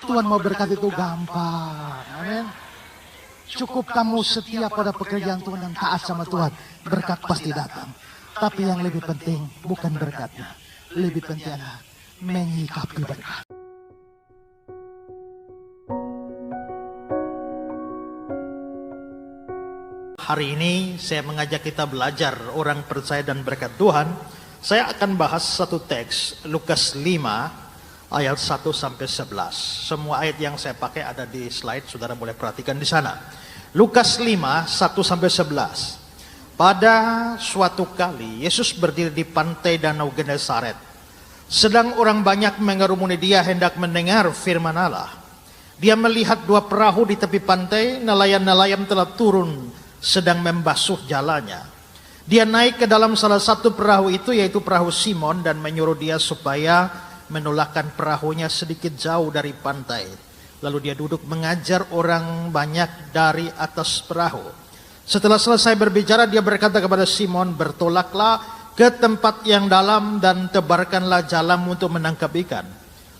Tuhan mau berkati itu gampang. Amin. Cukup kamu setia pada pekerjaan Tuhan dan taat sama Tuhan. Berkat pasti datang. Tapi yang lebih penting bukan berkatnya. Lebih penting adalah menyikapi berkat. Hari ini saya mengajak kita belajar orang percaya dan berkat Tuhan. Saya akan bahas satu teks, Lukas 5 ayat 1 sampai 11. Semua ayat yang saya pakai ada di slide, saudara boleh perhatikan di sana. Lukas 5 1 sampai 11. Pada suatu kali Yesus berdiri di pantai Danau Genesaret. Sedang orang banyak mengerumuni dia hendak mendengar firman Allah. Dia melihat dua perahu di tepi pantai, nelayan-nelayan telah turun sedang membasuh jalannya. Dia naik ke dalam salah satu perahu itu, yaitu perahu Simon, dan menyuruh dia supaya menolakkan perahunya sedikit jauh dari pantai. Lalu dia duduk mengajar orang banyak dari atas perahu. Setelah selesai berbicara, dia berkata kepada Simon, "Bertolaklah ke tempat yang dalam dan tebarkanlah jalam untuk menangkap ikan."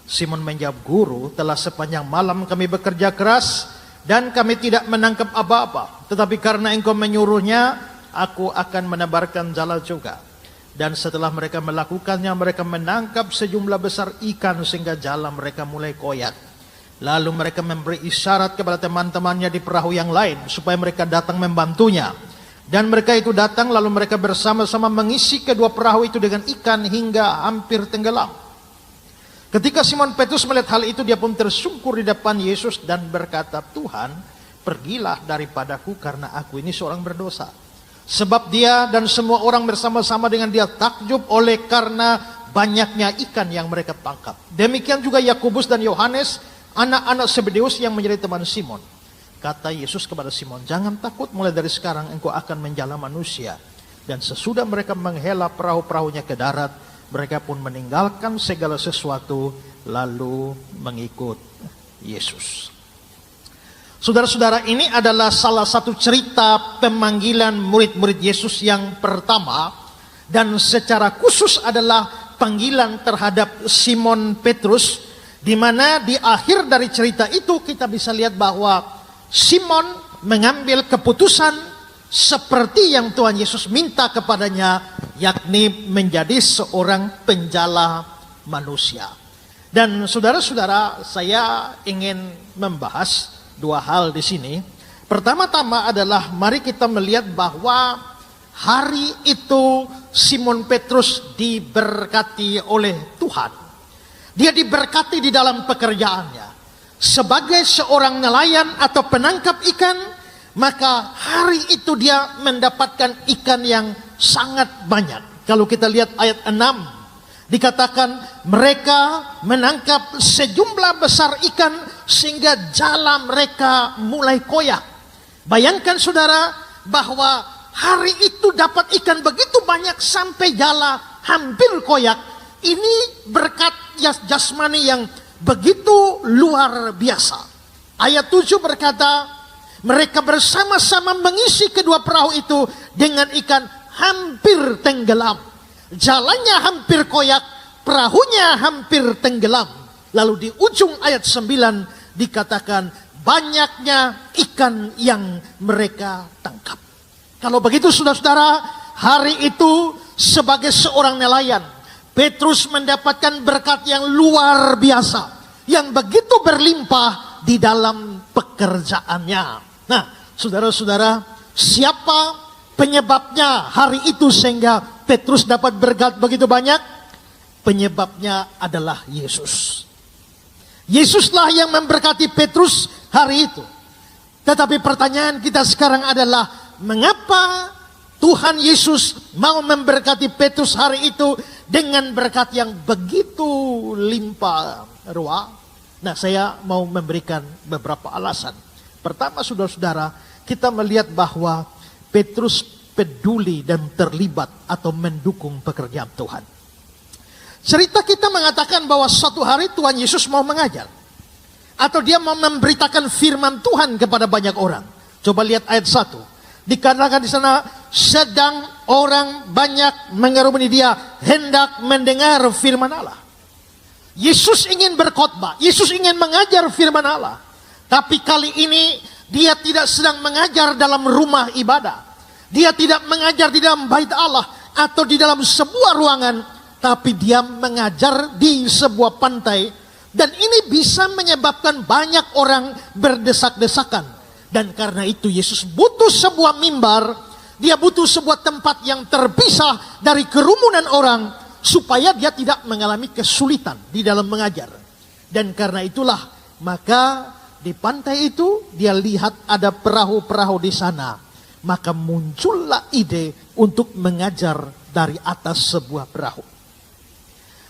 Simon menjawab, "Guru, telah sepanjang malam kami bekerja keras dan kami tidak menangkap apa-apa. Tetapi karena engkau menyuruhnya, aku akan menebarkan jala juga." Dan setelah mereka melakukannya, mereka menangkap sejumlah besar ikan sehingga jala mereka mulai koyak. Lalu mereka memberi isyarat kepada teman-temannya di perahu yang lain supaya mereka datang membantunya. Dan mereka itu datang, lalu mereka bersama-sama mengisi kedua perahu itu dengan ikan hingga hampir tenggelam. Ketika Simon Petrus melihat hal itu, dia pun tersungkur di depan Yesus dan berkata, "Tuhan, pergilah daripadaku karena aku ini seorang berdosa." Sebab dia dan semua orang bersama-sama dengan dia takjub oleh karena banyaknya ikan yang mereka tangkap. Demikian juga Yakobus dan Yohanes, anak-anak Zebedeus yang menjadi teman Simon. Kata Yesus kepada Simon, "Jangan takut, mulai dari sekarang engkau akan menjala manusia." Dan sesudah mereka menghela perahu-perahunya ke darat, mereka pun meninggalkan segala sesuatu lalu mengikut Yesus. Saudara-saudara, ini adalah salah satu cerita pemanggilan murid-murid Yesus yang pertama, dan secara khusus adalah panggilan terhadap Simon Petrus, di mana di akhir dari cerita itu kita bisa lihat bahwa Simon mengambil keputusan seperti yang Tuhan Yesus minta kepadanya, yakni menjadi seorang penjala manusia. Dan saudara-saudara, saya ingin membahas dua hal di sini. Pertama-tama adalah mari kita melihat bahwa hari itu Simon Petrus diberkati oleh Tuhan. Dia diberkati di dalam pekerjaannya. Sebagai seorang nelayan atau penangkap ikan, maka hari itu dia mendapatkan ikan yang sangat banyak. Kalau kita lihat ayat 6, dikatakan mereka menangkap sejumlah besar ikan sehingga jala mereka mulai koyak. Bayangkan saudara bahwa hari itu dapat ikan begitu banyak sampai jala hampir koyak. Ini berkat jasmani yang begitu luar biasa. Ayat 7 berkata, mereka bersama-sama mengisi kedua perahu itu dengan ikan hampir tenggelam. Jalannya hampir koyak, perahunya hampir tenggelam. Lalu di ujung ayat 9 dikatakan banyaknya ikan yang mereka tangkap. Kalau begitu saudara-saudara, hari itu sebagai seorang nelayan, Petrus mendapatkan berkat yang luar biasa, yang begitu berlimpah di dalam pekerjaannya. Nah, saudara-saudara, siapa penyebabnya hari itu sehingga Petrus dapat berkat begitu banyak? Penyebabnya adalah Yesus. Yesuslah yang memberkati Petrus hari itu. Tetapi pertanyaan kita sekarang adalah, mengapa Tuhan Yesus mau memberkati Petrus hari itu dengan berkat yang begitu limpah ruah? Nah, saya mau memberikan beberapa alasan. Pertama, saudara-saudara, kita melihat bahwa Petrus peduli dan terlibat atau mendukung pekerjaan Tuhan. Cerita kita mengatakan bahwa suatu hari Tuhan Yesus mau mengajar, atau dia mau memberitakan firman Tuhan kepada banyak orang. Coba lihat ayat 1. Dikatakan di sana, sedang orang banyak mengerumuni dia hendak mendengar firman Allah. Yesus ingin berkhotbah, Yesus ingin mengajar firman Allah. Tapi kali ini dia tidak sedang mengajar dalam rumah ibadah. Dia tidak mengajar di dalam bait Allah atau di dalam sebuah ruangan, tapi dia mengajar di sebuah pantai. Dan ini bisa menyebabkan banyak orang berdesak-desakan. Dan karena itu Yesus butuh sebuah mimbar, dia butuh sebuah tempat yang terpisah dari kerumunan orang, supaya dia tidak mengalami kesulitan di dalam mengajar. Dan karena itulah, maka di pantai itu dia lihat ada perahu-perahu di sana. Maka muncullah ide untuk mengajar dari atas sebuah perahu.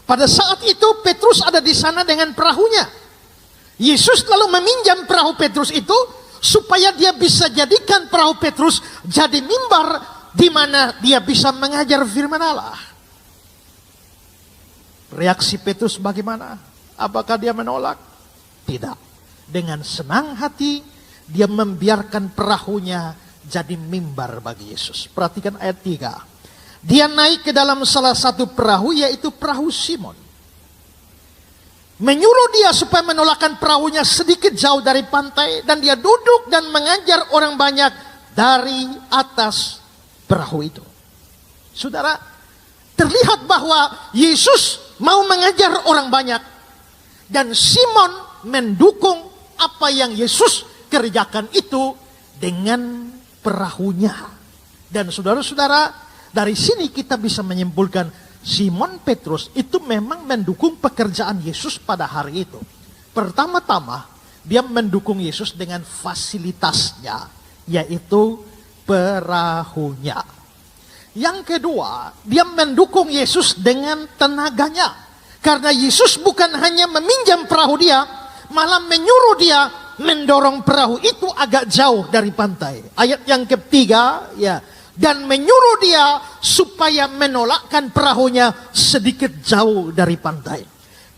Pada saat itu Petrus ada di sana dengan perahunya. Yesus lalu meminjam perahu Petrus itu supaya dia bisa jadikan perahu Petrus jadi mimbar di mana dia bisa mengajar firman Allah. Reaksi Petrus bagaimana? Apakah dia menolak? Tidak. Dengan senang hati dia membiarkan perahunya jadi mimbar bagi Yesus. Perhatikan ayat 3. Dia naik ke dalam salah satu perahu, yaitu perahu Simon. Menyuruh dia supaya menolakkan perahunya sedikit jauh dari pantai, dan dia duduk dan mengajar orang banyak dari atas perahu itu. Saudara, terlihat bahwa Yesus mau mengajar orang banyak, dan Simon mendukung apa yang Yesus kerjakan itu dengan perahunya. Dan saudara-saudara, dari sini kita bisa menyimpulkan Simon Petrus itu memang mendukung pekerjaan Yesus pada hari itu. Pertama-tama, dia mendukung Yesus dengan fasilitasnya, yaitu perahunya. Yang kedua, dia mendukung Yesus dengan tenaganya. Karena Yesus bukan hanya meminjam perahu dia, malah menyuruh dia mendorong perahu itu agak jauh dari pantai. Ayat yang ketiga, ya, dan menyuruh dia supaya menolakkan perahunya sedikit jauh dari pantai.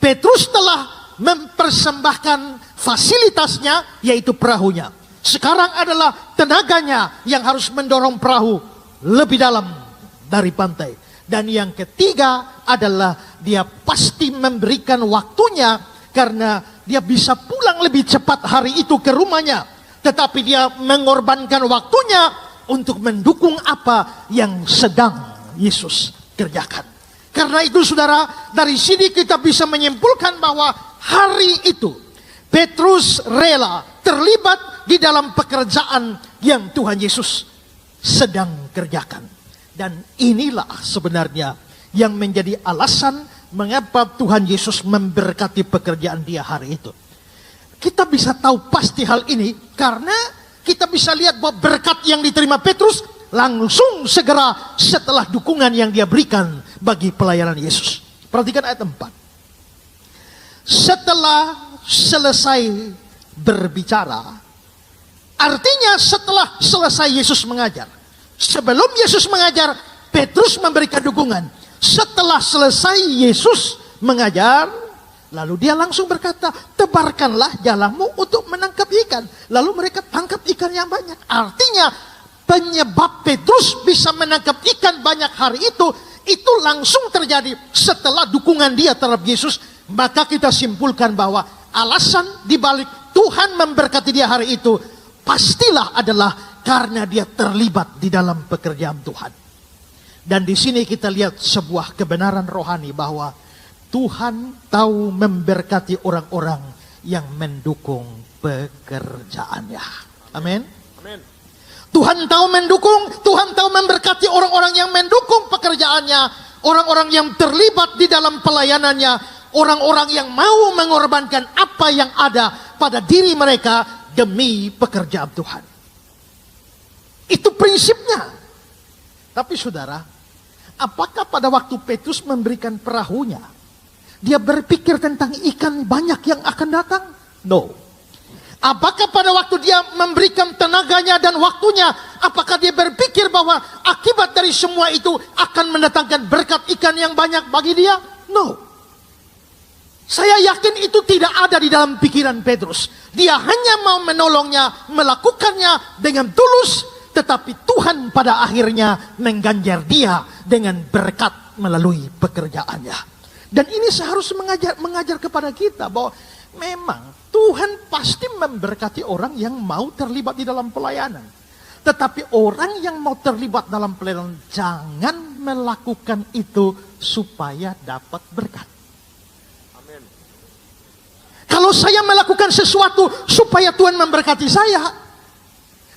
Petrus telah mempersembahkan fasilitasnya, yaitu perahunya. Sekarang adalah tenaganya yang harus mendorong perahu lebih dalam dari pantai. Dan yang ketiga adalah dia pasti memberikan waktunya, karena dia bisa pulang lebih cepat hari itu ke rumahnya. Tetapi dia mengorbankan waktunya untuk mendukung apa yang sedang Yesus kerjakan. Karena itu saudara, dari sini kita bisa menyimpulkan bahwa hari itu Petrus rela terlibat di dalam pekerjaan yang Tuhan Yesus sedang kerjakan. Dan inilah sebenarnya yang menjadi alasan mengapa Tuhan Yesus memberkati pekerjaan dia hari itu. Kita bisa tahu pasti hal ini karena kita bisa lihat bahwa berkat yang diterima Petrus langsung segera setelah dukungan yang dia berikan bagi pelayanan Yesus. Perhatikan ayat 4. Setelah selesai berbicara, artinya setelah selesai Yesus mengajar. Sebelum Yesus mengajar, Petrus memberikan dukungan. Setelah selesai Yesus mengajar, lalu dia langsung berkata, tebarkanlah jalamu untuk menangkap ikan. Lalu mereka tangkap ikan yang banyak. Artinya penyebab Petrus bisa menangkap ikan banyak hari itu langsung terjadi setelah dukungan dia terhadap Yesus. Maka kita simpulkan bahwa alasan dibalik Tuhan memberkati dia hari itu pastilah adalah karena dia terlibat di dalam pekerjaan Tuhan. Dan di sini kita lihat sebuah kebenaran rohani bahwa Tuhan tahu memberkati orang-orang yang mendukung pekerjaannya. Amin. Amin. Tuhan tahu mendukung, Tuhan tahu memberkati orang-orang yang mendukung pekerjaannya, orang-orang yang terlibat di dalam pelayanannya, orang-orang yang mau mengorbankan apa yang ada pada diri mereka demi pekerjaan Tuhan. Itu prinsipnya. Tapi saudara, apakah pada waktu Petrus memberikan perahunya, dia berpikir tentang ikan banyak yang akan datang? No. Apakah pada waktu dia memberikan tenaganya dan waktunya, apakah dia berpikir bahwa akibat dari semua itu akan mendatangkan berkat ikan yang banyak bagi dia? No. Saya yakin itu tidak ada di dalam pikiran Petrus. Dia hanya mau menolongnya, melakukannya dengan tulus, tetapi Tuhan pada akhirnya mengganjar dia dengan berkat melalui pekerjaannya. Dan ini seharusnya mengajar kepada kita bahwa memang Tuhan pasti memberkati orang yang mau terlibat di dalam pelayanan. Tetapi orang yang mau terlibat dalam pelayanan jangan melakukan itu supaya dapat berkat. Amin. Kalau saya melakukan sesuatu supaya Tuhan memberkati saya,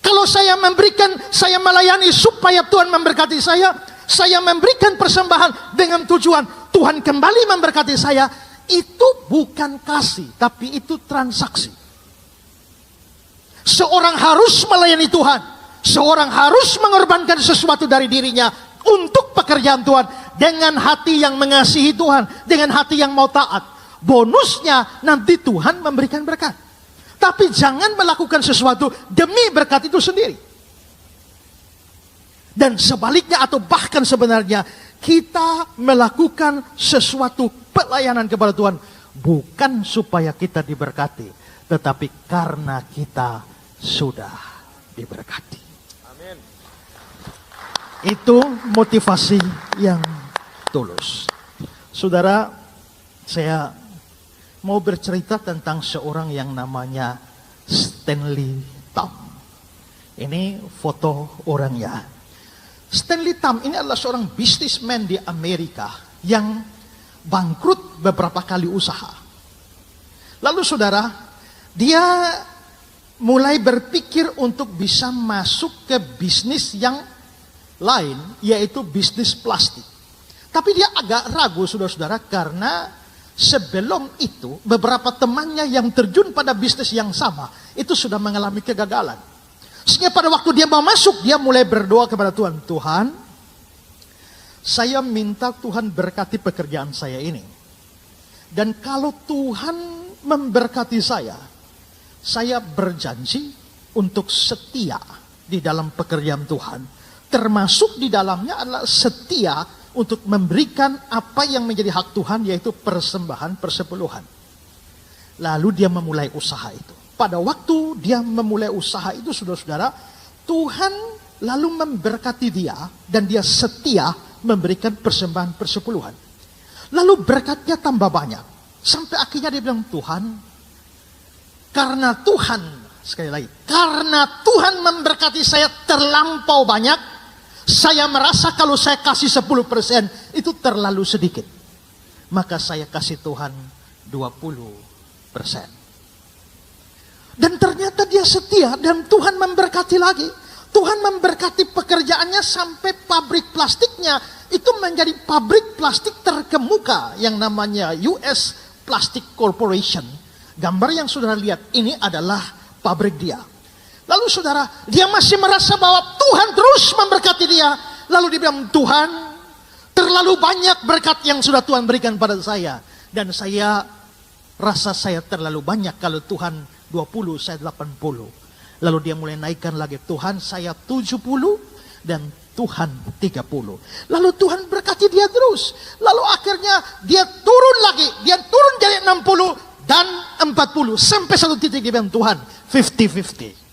kalau saya melayani supaya Tuhan memberkati saya memberikan persembahan dengan tujuan Tuhan kembali memberkati saya, itu bukan kasih, tapi itu transaksi. Seorang harus melayani Tuhan. Seorang harus mengorbankan sesuatu dari dirinya untuk pekerjaan Tuhan dengan hati yang mengasihi Tuhan, dengan hati yang mau taat. Bonusnya nanti Tuhan memberikan berkat. Tapi jangan melakukan sesuatu demi berkat itu sendiri. Dan sebaliknya atau bahkan sebenarnya kita melakukan sesuatu pelayanan kepada Tuhan bukan supaya kita diberkati, tetapi karena kita sudah diberkati. Amin. Itu motivasi yang tulus. Saudara, saya mau bercerita tentang seorang yang namanya Stanley Tam. Ini foto orangnya. Stanley Tam ini adalah seorang bisnismen di Amerika yang bangkrut beberapa kali usaha. Lalu saudara, dia mulai berpikir untuk bisa masuk ke bisnis yang lain, yaitu bisnis plastik. Tapi dia agak ragu saudara-saudara, karena sebelum itu beberapa temannya yang terjun pada bisnis yang sama itu sudah mengalami kegagalan. Sehingga pada waktu dia mau masuk, dia mulai berdoa kepada Tuhan. Tuhan, saya minta Tuhan berkati pekerjaan saya ini. Dan kalau Tuhan memberkati saya berjanji untuk setia di dalam pekerjaan Tuhan. Termasuk di dalamnya adalah setia untuk memberikan apa yang menjadi hak Tuhan, yaitu persembahan persepuluhan. Lalu dia memulai usaha itu. Pada waktu dia memulai usaha itu, saudara-saudara, Tuhan lalu memberkati dia dan dia setia memberikan persembahan persepuluhan. Lalu berkatnya tambah banyak. Sampai akhirnya dia bilang, Tuhan, karena Tuhan, sekali lagi, karena Tuhan memberkati saya terlampau banyak, saya merasa kalau saya kasih 10% itu terlalu sedikit. Maka saya kasih Tuhan 20%. Dan ternyata dia setia dan Tuhan memberkati lagi. Tuhan memberkati pekerjaannya sampai pabrik plastiknya itu menjadi pabrik plastik terkemuka yang namanya US Plastic Corporation. Gambar yang saudara lihat ini adalah pabrik dia. Lalu saudara, dia masih merasa bahwa Tuhan terus memberkati dia. Lalu dia bilang, Tuhan, terlalu banyak berkat yang sudah Tuhan berikan pada saya. Dan saya rasa saya terlalu banyak, kalau Tuhan 20, saya 80. Lalu dia mulai naikkan lagi, Tuhan saya 70 dan Tuhan 30. Lalu Tuhan berkati dia terus. Lalu akhirnya dia turun lagi, dia turun jadi 60 dan 40. Sampai satu titik dia bilang, Tuhan 50-50.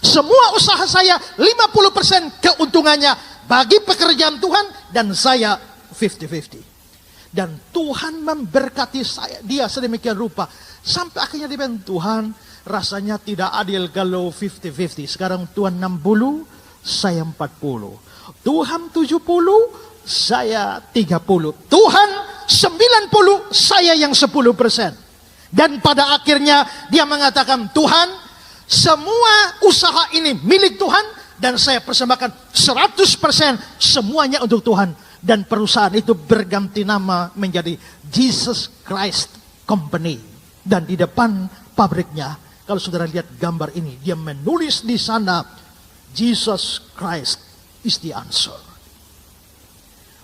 Semua usaha saya 50% keuntungannya bagi pekerjaan Tuhan dan saya 50-50. Dan Tuhan memberkati dia sedemikian rupa. Sampai akhirnya dia bilang, Tuhan rasanya tidak adil kalau 50-50. Sekarang Tuhan 60, saya 40. Tuhan 70, saya 30. Tuhan 90, saya yang 10%. Dan pada akhirnya dia mengatakan, Tuhan, semua usaha ini milik Tuhan dan saya persembahkan 100% semuanya untuk Tuhan. Dan perusahaan itu berganti nama menjadi Jesus Christ Company. Dan di depan pabriknya, kalau saudara lihat gambar ini, dia menulis di sana, Jesus Christ is the answer.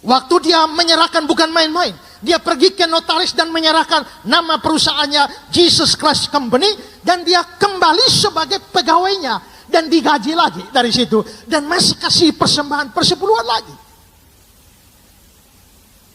Waktu dia menyerahkan bukan main-main. Dia pergi ke notaris dan menyerahkan nama perusahaannya Jesus Christ Company. Dan dia kembali sebagai pegawainya. Dan digaji lagi dari situ. Dan masih kasih persembahan persepuluhan lagi.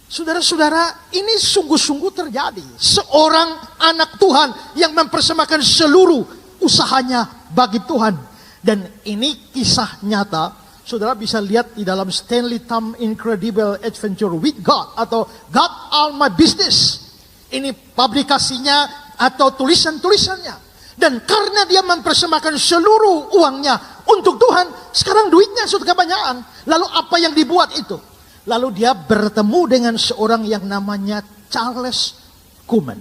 Saudara-saudara, ini sungguh-sungguh terjadi. Seorang anak Tuhan yang mempersembahkan seluruh usahanya bagi Tuhan. Dan ini kisah nyata Saudara bisa lihat di dalam Stanley Tam Incredible Adventure with God atau God All My Business. Ini publikasinya atau tulisan-tulisannya. Dan karena dia mempersembahkan seluruh uangnya untuk Tuhan, sekarang duitnya sudah kebanyakan. Lalu apa yang dibuat itu? Lalu dia bertemu dengan seorang yang namanya Charles Kuman.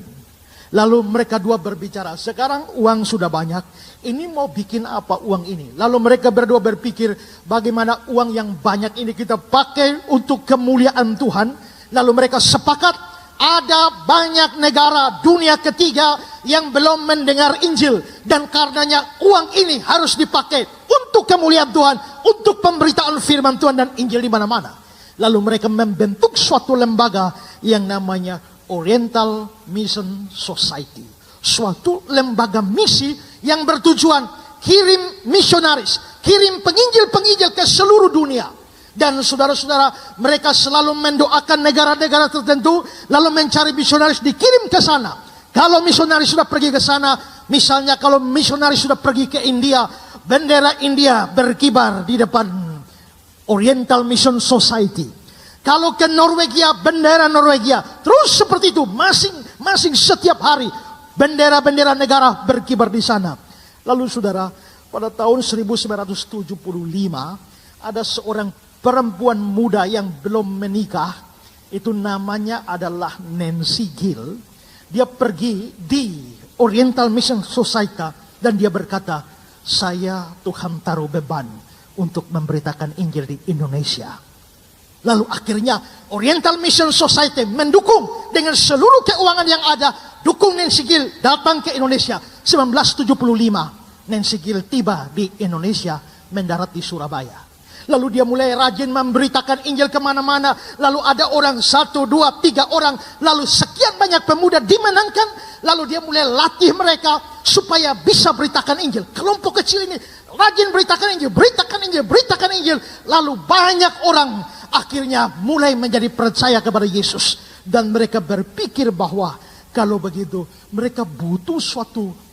Lalu mereka dua berbicara, sekarang uang sudah banyak, ini mau bikin apa uang ini? Lalu mereka berdua berpikir, bagaimana uang yang banyak ini kita pakai untuk kemuliaan Tuhan. Lalu mereka sepakat, ada banyak negara dunia ketiga yang belum mendengar Injil. Dan karenanya uang ini harus dipakai untuk kemuliaan Tuhan, untuk pemberitaan firman Tuhan dan Injil di mana-mana. Lalu mereka membentuk suatu lembaga yang namanya Oriental Mission Society. Suatu lembaga misi yang bertujuan kirim misionaris, kirim penginjil-penginjil ke seluruh dunia. Dan saudara-saudara, mereka selalu mendoakan negara-negara tertentu, lalu mencari misionaris dikirim ke sana. Kalau misionaris sudah pergi ke sana, misalnya kalau misionaris sudah pergi ke India, bendera India berkibar di depan Oriental Mission Society. Kalau ke Norwegia, bendera Norwegia. Terus seperti itu, masing-masing setiap hari bendera-bendera negara berkibar di sana. Lalu saudara, pada tahun 1975 ada seorang perempuan muda yang belum menikah. Itu namanya adalah Nancy Gill. Dia pergi di Oriental Mission Society dan dia berkata, saya Tuhan taruh beban untuk memberitakan Injil di Indonesia. Lalu akhirnya Oriental Mission Society mendukung dengan seluruh keuangan yang ada, dukung Nancy Gill datang ke Indonesia. 1975 Nancy Gill tiba di Indonesia, mendarat di Surabaya. Lalu dia mulai rajin memberitakan Injil kemana-mana. Lalu ada orang 1, 2, 3 orang. Lalu sekian banyak pemuda dimenangkan. Lalu dia mulai latih mereka supaya bisa beritakan Injil. Kelompok kecil ini rajin beritakan Injil, beritakan Injil, beritakan Injil. Lalu banyak orang akhirnya mulai menjadi percaya kepada Yesus. Dan mereka berpikir bahwa kalau begitu mereka butuh suatu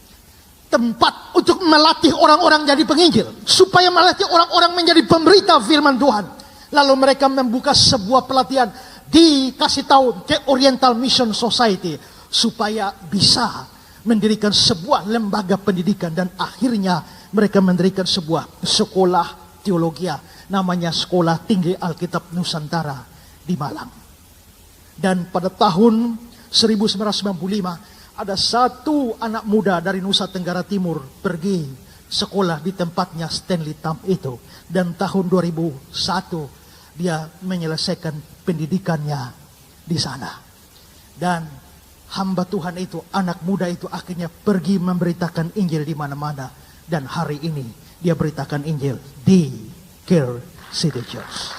tempat untuk melatih orang-orang jadi penginjil, supaya melatih orang-orang menjadi pemberita firman Tuhan. Lalu mereka membuka sebuah pelatihan, dikasih tahu ke Oriental Mission Society supaya bisa mendirikan sebuah lembaga pendidikan. Dan akhirnya mereka mendirikan sebuah sekolah teologi, namanya Sekolah Tinggi Alkitab Nusantara di Malang. Dan pada tahun 1995 ada satu anak muda dari Nusa Tenggara Timur pergi sekolah di tempatnya Stanley Tam itu. Dan tahun 2001 dia menyelesaikan pendidikannya di sana. Dan hamba Tuhan itu, anak muda itu akhirnya pergi memberitakan Injil di mana-mana. Dan hari ini dia beritakan Injil di Care City Church.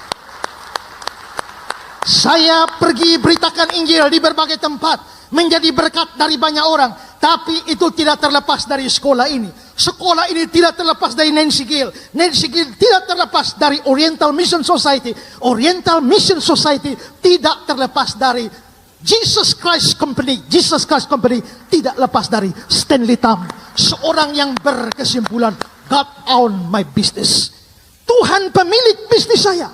Saya pergi beritakan Injil di berbagai tempat, menjadi berkat dari banyak orang. Tapi itu tidak terlepas dari sekolah ini. Sekolah ini tidak terlepas dari Nancy Gill. Nancy Gill tidak terlepas dari Oriental Mission Society. Oriental Mission Society tidak terlepas dari Jesus Christ Company. Jesus Christ Company tidak lepas dari Stanley Tam, seorang yang berkesimpulan, God own my business. Tuhan pemilik bisnis saya.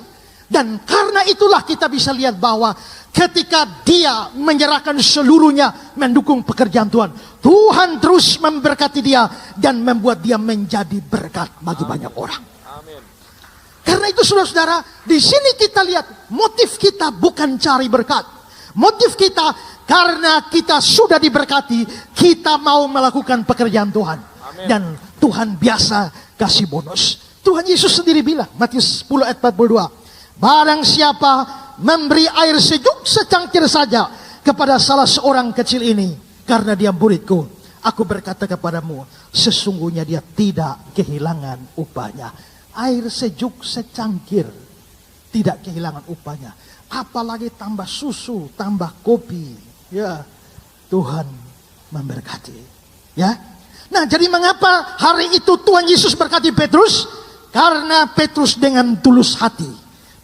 Dan karena itulah kita bisa lihat bahwa ketika dia menyerahkan seluruhnya mendukung pekerjaan Tuhan, Tuhan terus memberkati dia dan membuat dia menjadi berkat bagi banyak orang. Amin. Karena itu saudara-saudara, di sini kita lihat motif kita bukan cari berkat. Motif kita karena kita sudah diberkati, kita mau melakukan pekerjaan Tuhan. Amin. Dan Tuhan biasa kasih bonus. Tuhan Yesus sendiri bilang, Matius 10 ayat 42, barang siapa memberi air sejuk secangkir saja kepada salah seorang kecil ini, karena dia muridku, aku berkata kepadamu, sesungguhnya dia tidak kehilangan upahnya. Air sejuk secangkir, tidak kehilangan upahnya. Apalagi tambah susu, tambah kopi. Ya, Tuhan memberkati. Ya. Nah, jadi mengapa hari itu Tuhan Yesus berkati Petrus? Karena Petrus dengan tulus hati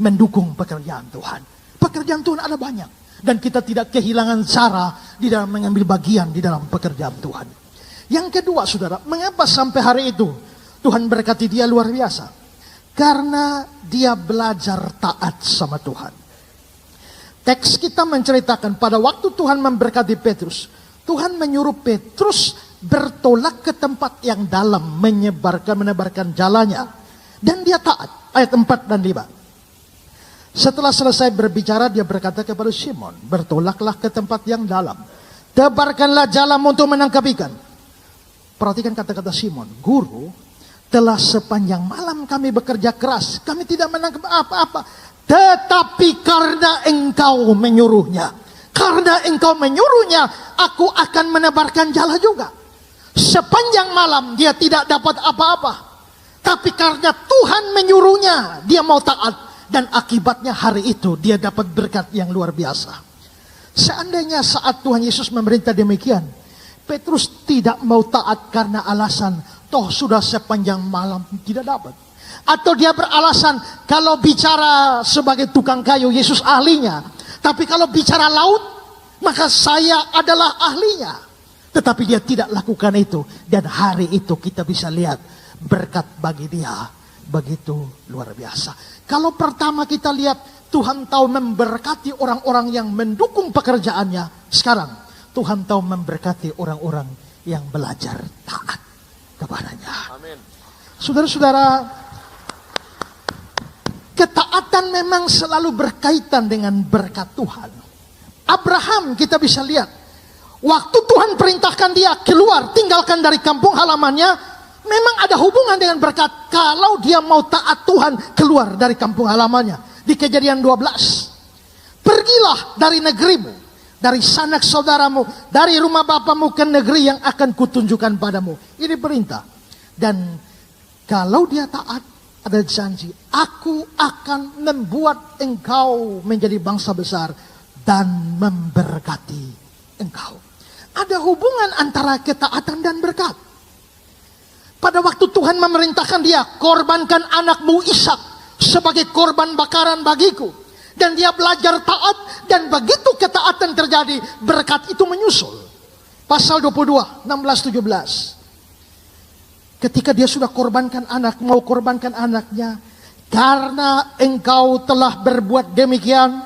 mendukung pekerjaan Tuhan. Pekerjaan Tuhan ada banyak. Dan kita tidak kehilangan cara di dalam mengambil bagian di dalam pekerjaan Tuhan. Yang kedua saudara, mengapa sampai hari itu Tuhan berkati dia luar biasa? Karena dia belajar taat sama Tuhan. Teks kita menceritakan pada waktu Tuhan memberkati Petrus, Tuhan menyuruh Petrus bertolak ke tempat yang dalam, menebarkan jalannya. Dan dia taat. Ayat 4 dan 5. Setelah selesai berbicara, dia berkata kepada Simon, bertolaklah ke tempat yang dalam. Tebarkanlah jalan untuk menangkap ikan. Perhatikan kata-kata Simon. Guru, telah sepanjang malam kami bekerja keras. Kami tidak menangkap apa-apa. Tetapi karena engkau menyuruhnya. Karena engkau menyuruhnya, aku akan menebarkan jala juga. Sepanjang malam dia tidak dapat apa-apa. Tapi karena Tuhan menyuruhnya, dia mau taat. Dan akibatnya hari itu dia dapat berkat yang luar biasa. Seandainya saat Tuhan Yesus memerintah demikian, Petrus tidak mau taat karena alasan, toh sudah sepanjang malam tidak dapat. Atau dia beralasan, kalau bicara sebagai tukang kayu, Yesus ahlinya. Tapi kalau bicara laut, maka saya adalah ahlinya. Tetapi dia tidak lakukan itu. Dan hari itu kita bisa lihat berkat bagi dia begitu luar biasa. Kalau pertama kita lihat Tuhan tahu memberkati orang-orang yang mendukung pekerjaannya. Sekarang Tuhan tahu memberkati orang-orang yang belajar taat kepadanya. Amin. Saudara-saudara, ketaatan memang selalu berkaitan dengan berkat Tuhan. Abraham kita bisa lihat, waktu Tuhan perintahkan dia keluar, tinggalkan dari kampung halamannya, memang ada hubungan dengan berkat kalau dia mau taat Tuhan keluar dari kampung halamannya. Di Kejadian 12. Pergilah dari negerimu, dari sanak saudaramu, dari rumah bapamu ke negeri yang akan kutunjukkan padamu. Ini perintah. Dan kalau dia taat, ada janji, aku akan membuat engkau menjadi bangsa besar dan memberkati engkau. Ada hubungan antara ketaatan dan berkat. Pada waktu Tuhan memerintahkan dia, korbankan anakmu Ishak sebagai korban bakaran bagiku. Dan dia belajar taat, dan begitu ketaatan terjadi, berkat itu menyusul. Pasal 22, 16-17. Ketika dia sudah mau korbankan anaknya, karena engkau telah berbuat demikian,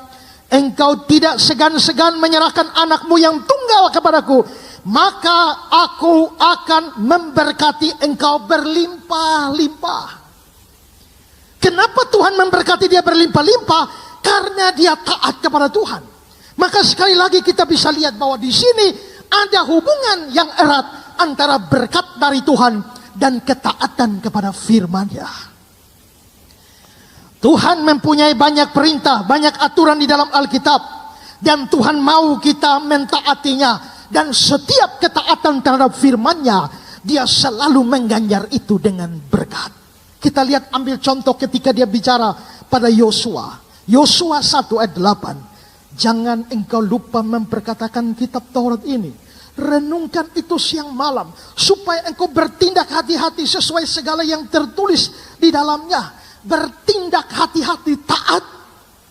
engkau tidak segan-segan menyerahkan anakmu yang tunggal kepadaku, maka aku akan memberkati engkau berlimpah-limpah. Kenapa Tuhan memberkati dia berlimpah-limpah? Karena dia taat kepada Tuhan. Maka sekali lagi kita bisa lihat bahwa di sini ada hubungan yang erat antara berkat dari Tuhan dan ketaatan kepada firman-Nya. Tuhan mempunyai banyak perintah, banyak aturan di dalam Alkitab, dan Tuhan mau kita mentaatinya. Dan setiap ketaatan terhadap firman-Nya, dia selalu mengganjar itu dengan berkat. Kita lihat, ambil contoh ketika dia bicara pada Yosua. Yosua 1 ayat 8. Jangan engkau lupa memperkatakan kitab Taurat ini. Renungkan itu siang malam, supaya engkau bertindak hati-hati sesuai segala yang tertulis di dalamnya. Bertindak hati-hati, taat.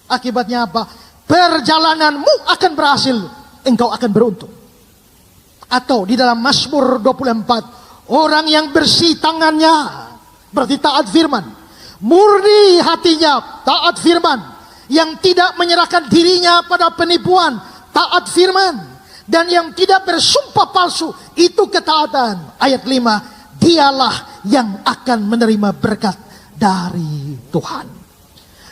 Akibatnya apa? Perjalananmu akan berhasil, engkau akan beruntung. Atau di dalam Mazmur 24, orang yang bersih tangannya, berarti taat firman, murni hatinya, taat firman, yang tidak menyerahkan dirinya pada penipuan, taat firman, dan yang tidak bersumpah palsu, itu ketaatan. Ayat 5, dialah yang akan menerima berkat dari Tuhan.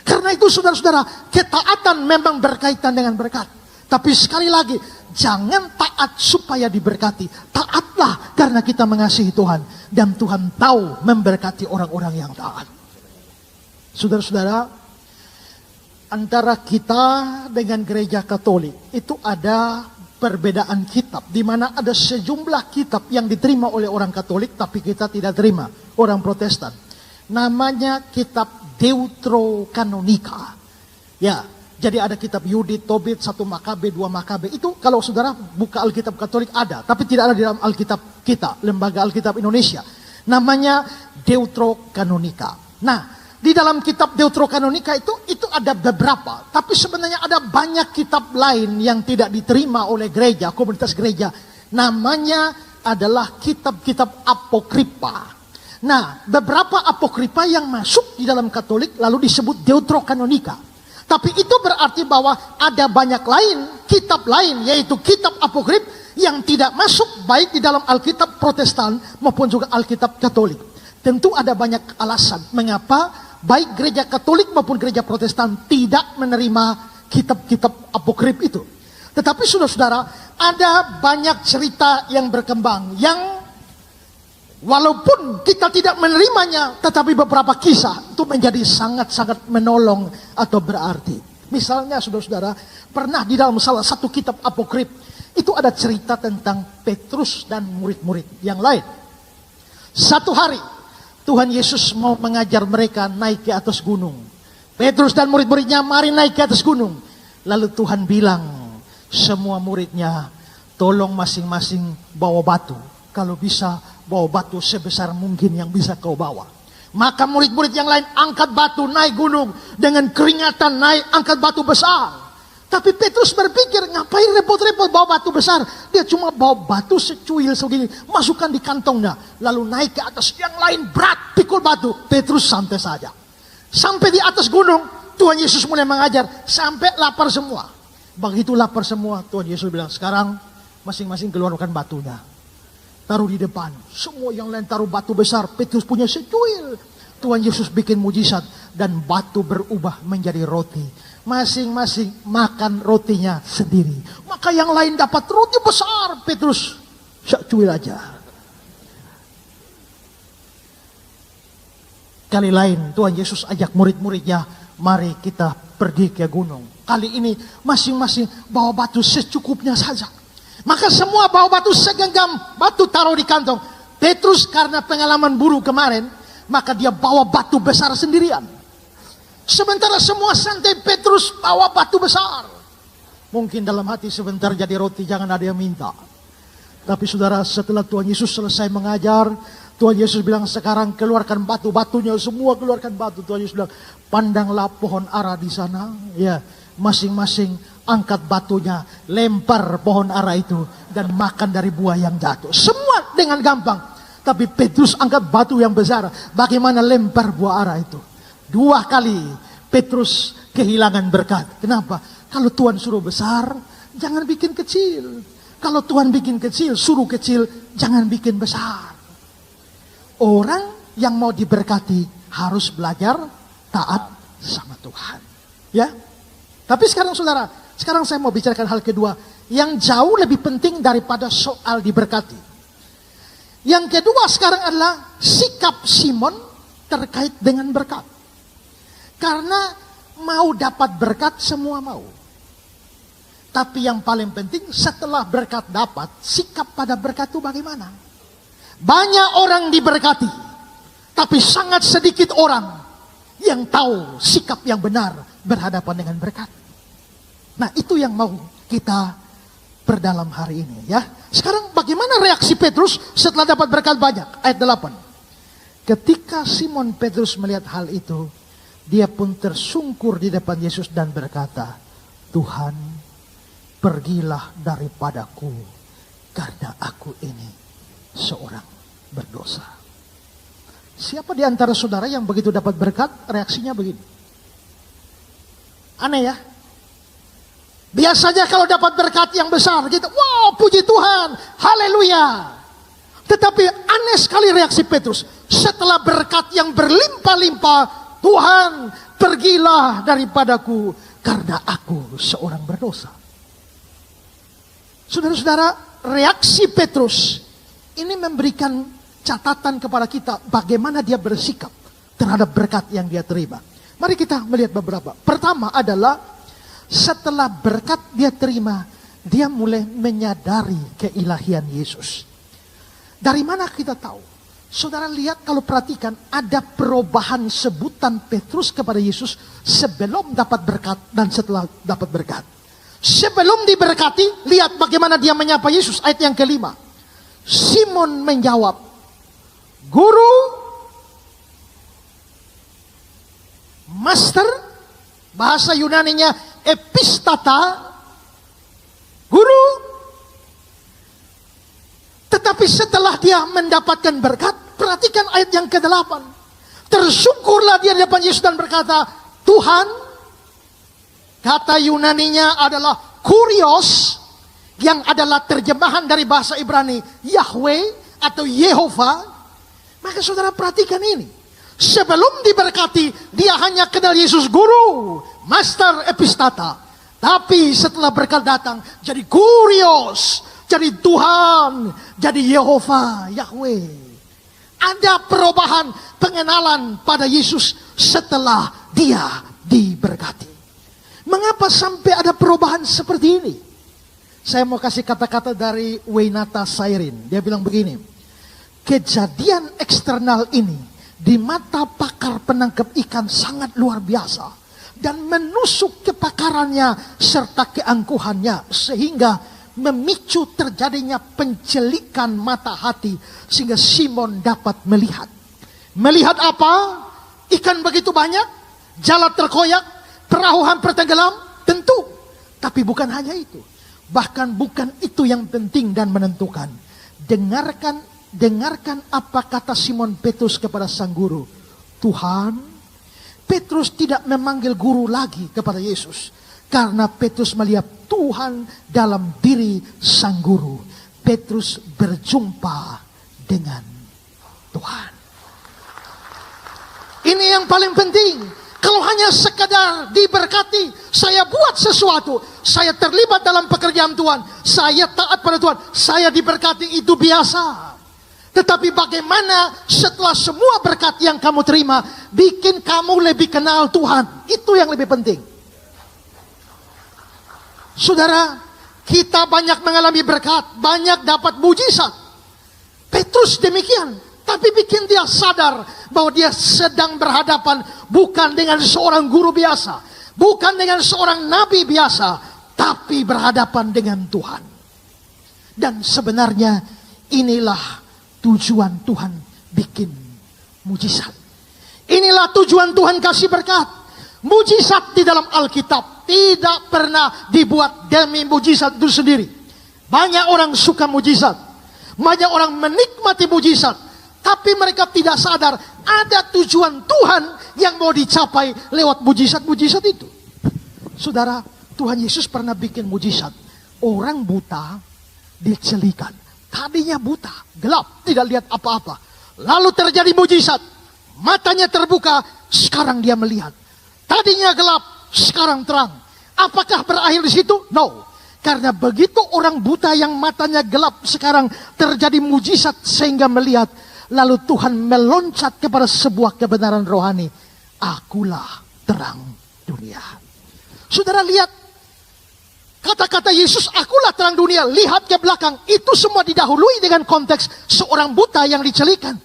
Karena itu saudara-saudara, ketaatan memang berkaitan dengan berkat. Tapi sekali lagi, jangan taat supaya diberkati. Taatlah karena kita mengasihi Tuhan. Dan Tuhan tahu memberkati orang-orang yang taat. Saudara-saudara, antara kita dengan gereja Katolik itu ada perbedaan kitab. Di mana ada sejumlah kitab yang diterima oleh orang Katolik, tapi kita tidak terima, orang Protestan. Namanya kitab Deuterokanonika. Ya, jadi ada kitab Yudit, Tobit, 1 Makabe, 2 Makabe. Itu kalau saudara buka Alkitab Katolik ada, tapi tidak ada di dalam Alkitab kita, Lembaga Alkitab Indonesia. Namanya Deuterokanonika. Nah, di dalam kitab Deuterokanonika itu ada beberapa, tapi sebenarnya ada banyak kitab lain yang tidak diterima oleh gereja, komunitas gereja. Namanya adalah kitab-kitab apokripa. Nah, beberapa apokrifa yang masuk di dalam Katolik lalu disebut Deuterokanonika. Tapi itu berarti bahwa ada banyak kitab lain, yaitu kitab apokrif yang tidak masuk baik di dalam Alkitab Protestan maupun juga Alkitab Katolik. Tentu ada banyak alasan mengapa baik gereja Katolik maupun gereja Protestan tidak menerima kitab-kitab apokrif itu. Tetapi saudara-saudara, ada banyak cerita yang berkembang yang walaupun kita tidak menerimanya, tetapi beberapa kisah itu menjadi sangat-sangat menolong atau berarti. Misalnya saudara-saudara, pernah di dalam salah satu kitab apokrif itu ada cerita tentang Petrus dan murid-murid yang lain. Satu hari Tuhan Yesus mau mengajar mereka naik ke atas gunung. Petrus dan murid-muridnya mari naik ke atas gunung. Lalu Tuhan bilang semua muridnya, tolong masing-masing bawa batu. Kalau bisa bawa batu sebesar mungkin yang bisa kau bawa. Maka murid-murid yang lain angkat batu naik gunung. Dengan keringatan naik angkat batu besar. Tapi Petrus berpikir, ngapain repot-repot bawa batu besar? Dia cuma bawa batu secuil segini, masukkan di kantongnya. Lalu naik ke atas, yang lain berat, pikul batu. Petrus santai saja. Sampai di atas gunung, Tuhan Yesus mulai mengajar, sampai lapar semua. Begitu lapar semua, Tuhan Yesus bilang, sekarang masing-masing keluarkan batunya. Taruh di depan. Semua yang lain taruh batu besar. Petrus punya secuil. Tuhan Yesus bikin mujizat. Dan batu berubah menjadi roti. Masing-masing makan rotinya sendiri. Maka yang lain dapat roti besar. Petrus secuil aja. Kali lain Tuhan Yesus ajak murid-muridnya. Mari kita pergi ke gunung. Kali ini masing-masing bawa batu secukupnya saja. Maka semua bawa batu segenggam batu taruh di kantong. Petrus karena pengalaman buruk kemarin, maka dia bawa batu besar sendirian. Sementara semua santai, Petrus bawa batu besar. Mungkin dalam hati sebentar jadi roti, jangan ada yang minta. Tapi saudara, setelah Tuhan Yesus selesai mengajar, Tuhan Yesus bilang sekarang keluarkan batu-batunya, semua keluarkan batu. Tuhan Yesus bilang, pandanglah pohon ara di sana. Ya, masing-masing angkat batunya, lempar pohon ara itu, dan makan dari buah yang jatuh. Semua dengan gampang. Tapi Petrus angkat batu yang besar. Bagaimana lempar buah ara itu? 2 kali Petrus kehilangan berkat. Kenapa? Kalau Tuhan suruh besar, jangan bikin kecil. Kalau Tuhan bikin kecil, suruh kecil, jangan bikin besar. Orang yang mau diberkati harus belajar taat sama Tuhan. Ya. Tapi sekarang saudara, sekarang saya mau bicarakan hal kedua yang jauh lebih penting daripada soal diberkati. Yang kedua sekarang adalah sikap Simon terkait dengan berkat. Karena mau dapat berkat semua mau. Tapi yang paling penting setelah berkat dapat, sikap pada berkat itu bagaimana? Banyak orang diberkati, tapi sangat sedikit orang yang tahu sikap yang benar berhadapan dengan berkat. Nah, itu yang mau kita perdalam hari ini ya. Sekarang bagaimana reaksi Petrus setelah dapat berkat banyak? Ayat 8. Ketika Simon Petrus melihat hal itu, dia pun tersungkur di depan Yesus dan berkata, Tuhan, pergilah daripadaku karena aku ini seorang berdosa. Siapa di antara saudara yang begitu dapat berkat, reaksinya begini? Aneh ya? Biasanya kalau dapat berkat yang besar, gitu, wow, puji Tuhan, haleluya. Tetapi aneh sekali reaksi Petrus. Setelah berkat yang berlimpah-limpah, Tuhan, pergilah daripadaku karena aku seorang berdosa. Saudara-saudara, reaksi Petrus ini memberikan catatan kepada kita bagaimana dia bersikap terhadap berkat yang dia terima. Mari kita melihat beberapa. Pertama adalah setelah berkat dia terima, dia mulai menyadari keilahian Yesus. Dari mana kita tahu? Saudara lihat, kalau perhatikan, ada perubahan sebutan Petrus kepada Yesus sebelum dapat berkat dan setelah dapat berkat. Sebelum diberkati, lihat bagaimana dia menyapa Yesus. Ayat yang kelima. Simon menjawab, Guru, Master, bahasa Yunaninya epistata, Guru. Tetapi setelah dia mendapatkan berkat, perhatikan ayat yang ke-8. Tersungkurlah dia di depan Yesus dan berkata, Tuhan, kata Yunaninya adalah kurios, yang adalah terjemahan dari bahasa Ibrani Yahweh atau Yehova. Maka saudara perhatikan ini. Sebelum diberkati, dia hanya kenal Yesus guru, master epistata. Tapi setelah berkat datang, jadi kurios, jadi Tuhan, jadi Yehova, Yahweh. Ada perubahan pengenalan pada Yesus setelah dia diberkati. Mengapa sampai ada perubahan seperti ini? Saya mau kasih kata-kata dari Waynata Sairin. Dia bilang begini, kejadian eksternal ini di mata pakar penangkap ikan sangat luar biasa dan menusuk kepakarannya serta keangkuhannya sehingga memicu terjadinya pencelikan mata hati sehingga Simon dapat melihat. Melihat apa? Ikan begitu banyak, jala terkoyak, perahu hampir tenggelam, tentu. Tapi bukan hanya itu. Bahkan bukan itu yang penting dan menentukan. Dengarkan apa kata Simon Petrus kepada sang guru. Tuhan, Petrus tidak memanggil guru lagi kepada Yesus. Karena Petrus melihat Tuhan dalam diri sang guru. Petrus berjumpa dengan Tuhan. Ini yang paling penting. Kalau hanya sekadar diberkati, saya buat sesuatu, saya terlibat dalam pekerjaan Tuhan, saya taat pada Tuhan, saya diberkati, itu biasa. Tetapi bagaimana setelah semua berkat yang kamu terima, bikin kamu lebih kenal Tuhan, itu yang lebih penting. Saudara, kita banyak mengalami berkat, banyak dapat mujizat. Petrus demikian. Tapi bikin dia sadar bahwa dia sedang berhadapan bukan dengan seorang guru biasa, bukan dengan seorang nabi biasa, tapi berhadapan dengan Tuhan. Dan sebenarnya inilah tujuan Tuhan bikin mujizat. Inilah tujuan Tuhan kasih berkat. Mujizat di dalam Alkitab tidak pernah dibuat demi mujizat itu sendiri. Banyak orang suka mujizat, banyak orang menikmati mujizat. Tapi mereka tidak sadar ada tujuan Tuhan yang mau dicapai lewat mujizat-mujizat itu. Saudara, Tuhan Yesus pernah bikin mujizat. Orang buta dicelikan. Tadinya buta, gelap, tidak lihat apa-apa. Lalu terjadi mujizat. Matanya terbuka, sekarang dia melihat. Tadinya gelap, sekarang terang. Apakah berakhir di situ? No. Karena begitu orang buta yang matanya gelap sekarang terjadi mujizat sehingga melihat. Lalu Tuhan meloncat kepada sebuah kebenaran rohani. Akulah terang dunia. Saudara lihat. Kata-kata Yesus, akulah terang dunia. Lihat ke belakang. Itu semua didahului dengan konteks seorang buta yang dicelikan.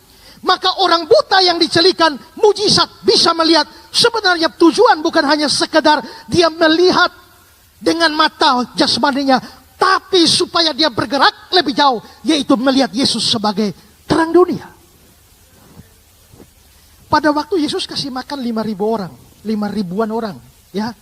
Maka orang buta yang dicelikan, mujizat bisa melihat. Sebenarnya tujuan bukan hanya sekedar dia melihat dengan mata jasmaninya. Tapi supaya dia bergerak lebih jauh. Yaitu melihat Yesus sebagai terang dunia. Pada waktu Yesus kasih makan 5.000 orang, 5.000-an orang, ya,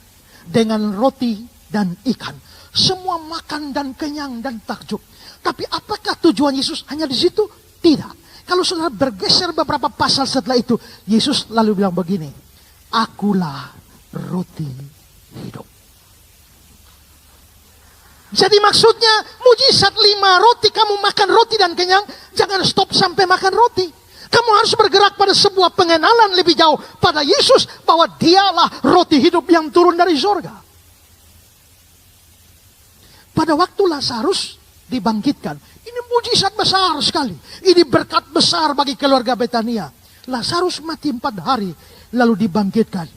dengan roti dan ikan. Semua makan dan kenyang dan takjub. Tapi apakah tujuan Yesus hanya di situ? Tidak. Kalau saudara bergeser beberapa pasal setelah itu, Yesus lalu bilang begini, akulah roti hidup. Jadi maksudnya mujizat 5 roti, kamu makan roti dan kenyang, jangan stop sampai makan roti. Kamu harus bergerak pada sebuah pengenalan lebih jauh pada Yesus bahwa dialah roti hidup yang turun dari surga. Pada waktu Lazarus dibangkitkan, ini mujizat besar sekali. Ini berkat besar bagi keluarga Betania. Lazarus mati 4 hari lalu dibangkitkan.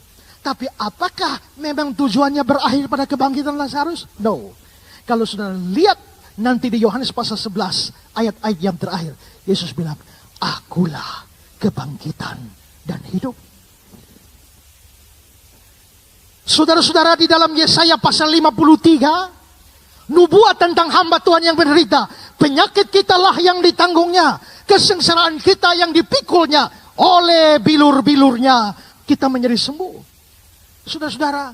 Tapi apakah memang tujuannya berakhir pada kebangkitan Lazarus? No. Kalau saudara lihat nanti di Yohanes pasal 11 ayat-ayat yang terakhir, Yesus bilang, akulah kebangkitan dan hidup. Saudara-saudara, di dalam Yesaya pasal 53, nubuat tentang hamba Tuhan yang menderita. Penyakit kitalah yang ditanggungnya, kesengsaraan kita yang dipikulnya, oleh bilur-bilurnya kita menjadi sembuh. Saudara-saudara,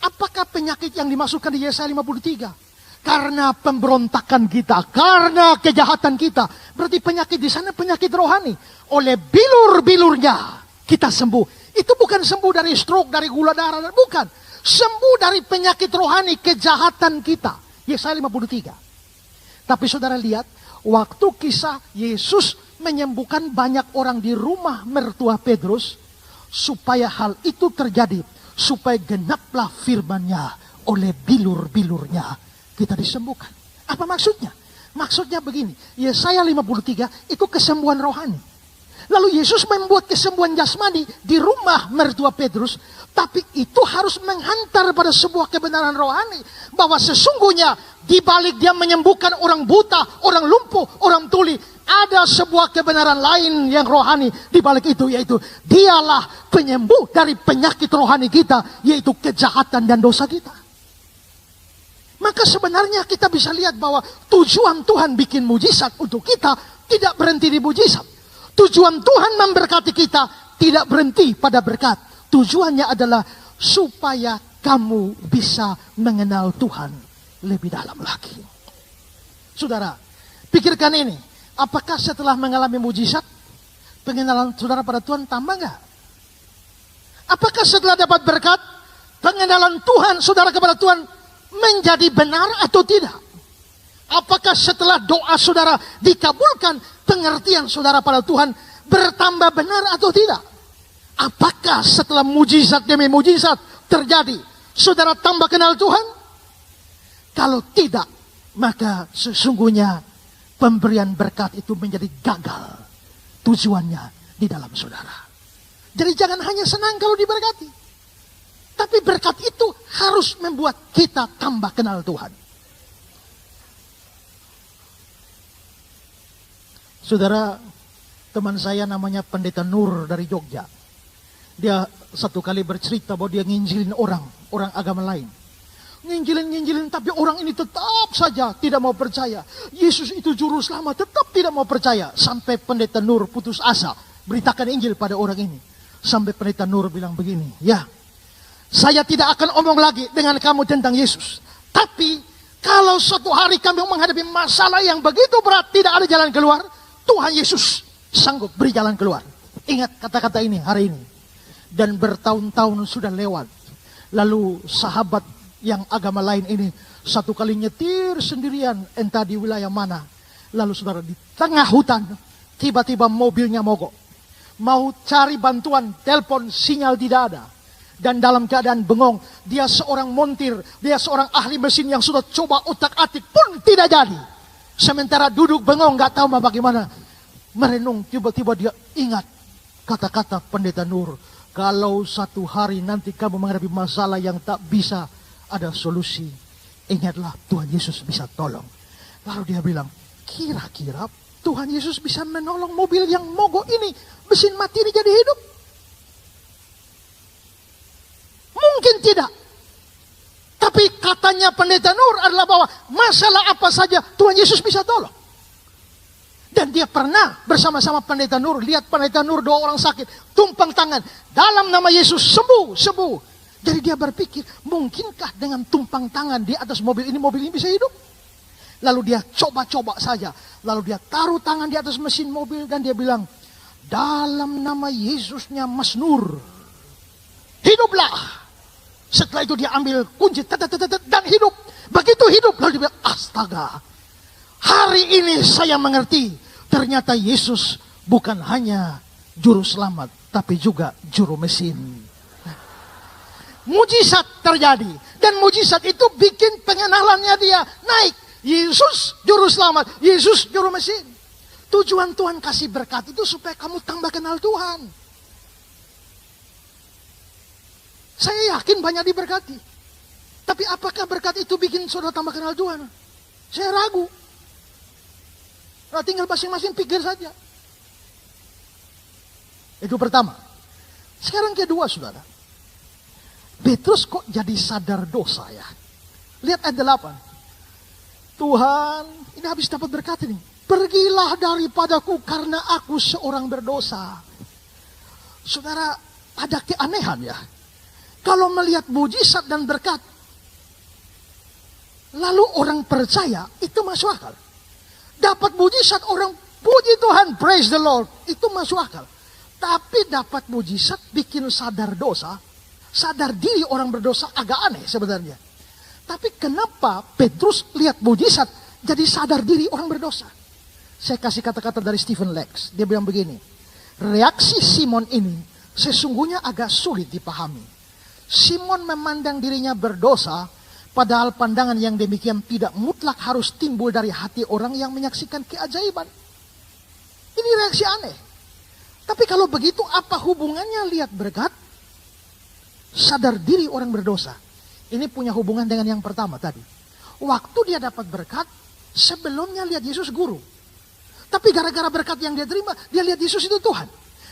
apakah penyakit yang dimasukkan di Yesaya 53? karena pemberontakan kita, karena kejahatan kita. Berarti penyakit di sana penyakit rohani. Oleh bilur-bilurnya kita sembuh. Itu bukan sembuh dari stroke, dari gula darah, bukan. Sembuh dari penyakit rohani, kejahatan kita. Yesaya 53. Tapi saudara lihat, waktu kisah Yesus menyembuhkan banyak orang di rumah mertua Petrus, supaya hal itu terjadi, supaya genaplah firman-Nya, oleh bilur-bilurnya kita disembuhkan. Apa maksudnya? Maksudnya begini, Yesaya 53 itu kesembuhan rohani. Lalu Yesus membuat kesembuhan jasmani di rumah mertua Petrus, tapi itu harus menghantar pada sebuah kebenaran rohani, bahwa sesungguhnya di balik dia menyembuhkan orang buta, orang lumpuh, orang tuli, ada sebuah kebenaran lain yang rohani di balik itu, yaitu dialah penyembuh dari penyakit rohani kita, yaitu kejahatan dan dosa kita. Maka sebenarnya kita bisa lihat bahwa tujuan Tuhan bikin mujizat untuk kita tidak berhenti di mujizat. Tujuan Tuhan memberkati kita tidak berhenti pada berkat. Tujuannya adalah supaya kamu bisa mengenal Tuhan lebih dalam lagi. Saudara, pikirkan ini. Apakah setelah mengalami mujizat, pengenalan saudara pada Tuhan tambah enggak? Apakah setelah dapat berkat, pengenalan Tuhan saudara kepada Tuhan menjadi benar atau tidak? Apakah setelah doa saudara dikabulkan, pengertian saudara pada Tuhan bertambah benar atau tidak? Apakah setelah mujizat demi mujizat terjadi, saudara tambah kenal Tuhan? Kalau tidak, maka sesungguhnya pemberian berkat itu menjadi gagal tujuannya di dalam saudara. Jadi jangan hanya senang kalau diberkati, tapi berkat itu harus membuat kita tambah kenal Tuhan. Saudara, teman saya namanya Pendeta Nur dari Jogja. Dia satu kali bercerita bahwa dia nginjilin orang agama lain. Nginjilin, tapi orang ini tetap saja tidak mau percaya. Yesus itu juru selamat, tetap tidak mau percaya. Sampai Pendeta Nur putus asa, beritakan Injil pada orang ini. Sampai Pendeta Nur bilang begini, ya, saya tidak akan omong lagi dengan kamu tentang Yesus. Tapi kalau suatu hari kami menghadapi masalah yang begitu berat, tidak ada jalan keluar, Tuhan Yesus sanggup beri jalan keluar. Ingat kata-kata ini hari ini. Dan bertahun-tahun sudah lewat. Lalu sahabat yang agama lain ini satu kali nyetir sendirian entah di wilayah mana. Lalu saudara di tengah hutan tiba-tiba mobilnya mogok. Mau cari bantuan, telepon, sinyal tidak ada. Dan dalam keadaan bengong, dia seorang montir, dia seorang ahli mesin yang sudah coba otak-atik pun tidak jadi. Sementara duduk bengong, gak tahu bagaimana. Merenung, tiba-tiba dia ingat kata-kata Pendeta Nur. Kalau satu hari nanti kamu menghadapi masalah yang tak bisa ada solusi, ingatlah Tuhan Yesus bisa tolong. Lalu dia bilang, kira-kira Tuhan Yesus bisa menolong mobil yang mogok ini, mesin mati ini jadi hidup? Mungkin tidak. Tapi katanya Pendeta Nur adalah bahwa masalah apa saja Tuhan Yesus bisa tolong. Dan dia pernah bersama-sama Pendeta Nur, lihat Pendeta Nur 2 orang sakit, tumpang tangan, dalam nama Yesus sembuh, sembuh. Jadi dia berpikir, mungkinkah dengan tumpang tangan di atas mobil ini bisa hidup? Lalu dia coba-coba saja. Lalu dia taruh tangan di atas mesin mobil dan dia bilang, dalam nama Yesusnya Mas Nur, hiduplah. Setelah itu dia ambil kunci dan hidup. Begitu hidup, lalu dia bilang, astaga, hari ini saya mengerti, ternyata Yesus bukan hanya juru selamat, tapi juga juru mesin. Mujizat terjadi. Dan mujizat itu bikin pengenalannya dia naik. Yesus juru selamat, Yesus juru mesin. Tujuan Tuhan kasih berkat itu supaya kamu tambah kenal Tuhan. Saya yakin banyak diberkati. Tapi apakah berkat itu bikin saudara tambah kenal Tuhan? Saya ragu. Nah, tinggal masing-masing pikir saja. Itu pertama. Sekarang kedua, saudara. Petrus kok jadi sadar dosa ya? Lihat ayat 8. Tuhan, ini habis dapat berkat ini. Pergilah daripadaku karena aku seorang berdosa. Saudara, ada keanehan ya. Kalau melihat mujizat dan berkat, Lalu orang percaya, itu masuk akal. Dapat mujizat, orang puji Tuhan, praise the Lord, itu masuk akal. Tapi dapat mujizat bikin sadar dosa, sadar diri orang berdosa agak aneh sebenarnya. Tapi kenapa Petrus lihat mujizat jadi sadar diri orang berdosa? Saya kasih kata-kata dari Stephen Lex. Dia bilang begini, reaksi Simon ini sesungguhnya agak sulit dipahami. Simon memandang dirinya berdosa, padahal pandangan yang demikian tidak mutlak harus timbul dari hati orang yang menyaksikan keajaiban. Ini reaksi aneh. Tapi kalau begitu apa hubungannya lihat berkat? Sadar diri orang berdosa. Ini punya hubungan dengan yang pertama tadi. Waktu dia dapat berkat, sebelumnya lihat Yesus guru. Tapi gara-gara berkat yang dia terima, dia lihat Yesus itu Tuhan.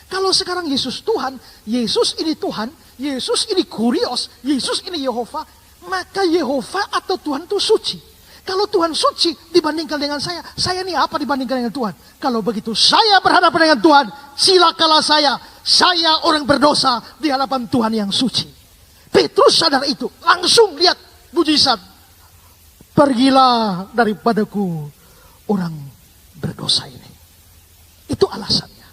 Kalau sekarang Yesus Tuhan, Yesus ini Tuhan, Yesus ini Kurios, Yesus ini Yehova, maka Yehova atau Tuhan itu suci. Kalau Tuhan suci dibandingkan dengan saya ini apa dibandingkan dengan Tuhan? Kalau begitu saya berhadapan dengan Tuhan, silakanlah saya orang berdosa di hadapan Tuhan yang suci. Petrus sadar itu, langsung lihat mujizat. Pergilah daripadaku orang berdosa ini. Itu alasannya.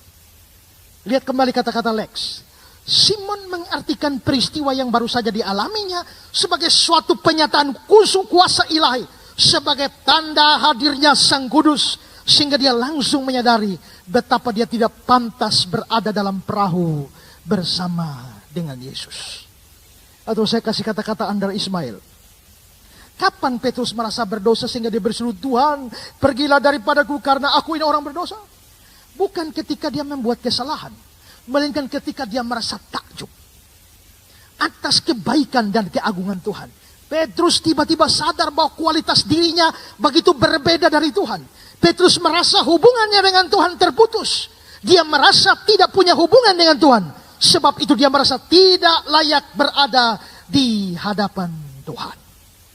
Lihat kembali kata-kata Lex. Simon mengartikan peristiwa yang baru saja dialaminya sebagai suatu penyataan kuasa ilahi, sebagai tanda hadirnya Sang Kudus, sehingga dia langsung menyadari betapa dia tidak pantas berada dalam perahu bersama dengan Yesus. Atau saya kasih kata-kata Andar Ismail. Kapan Petrus merasa berdosa sehingga dia berseru, Tuhan pergilah daripadaku karena aku ini orang berdosa? Bukan ketika dia membuat kesalahan, melainkan ketika dia merasa takjub atas kebaikan dan keagungan Tuhan. Petrus tiba-tiba sadar bahwa kualitas dirinya begitu berbeda dari Tuhan. Petrus merasa hubungannya dengan Tuhan terputus. Dia merasa tidak punya hubungan dengan Tuhan. Sebab itu dia merasa tidak layak berada di hadapan Tuhan.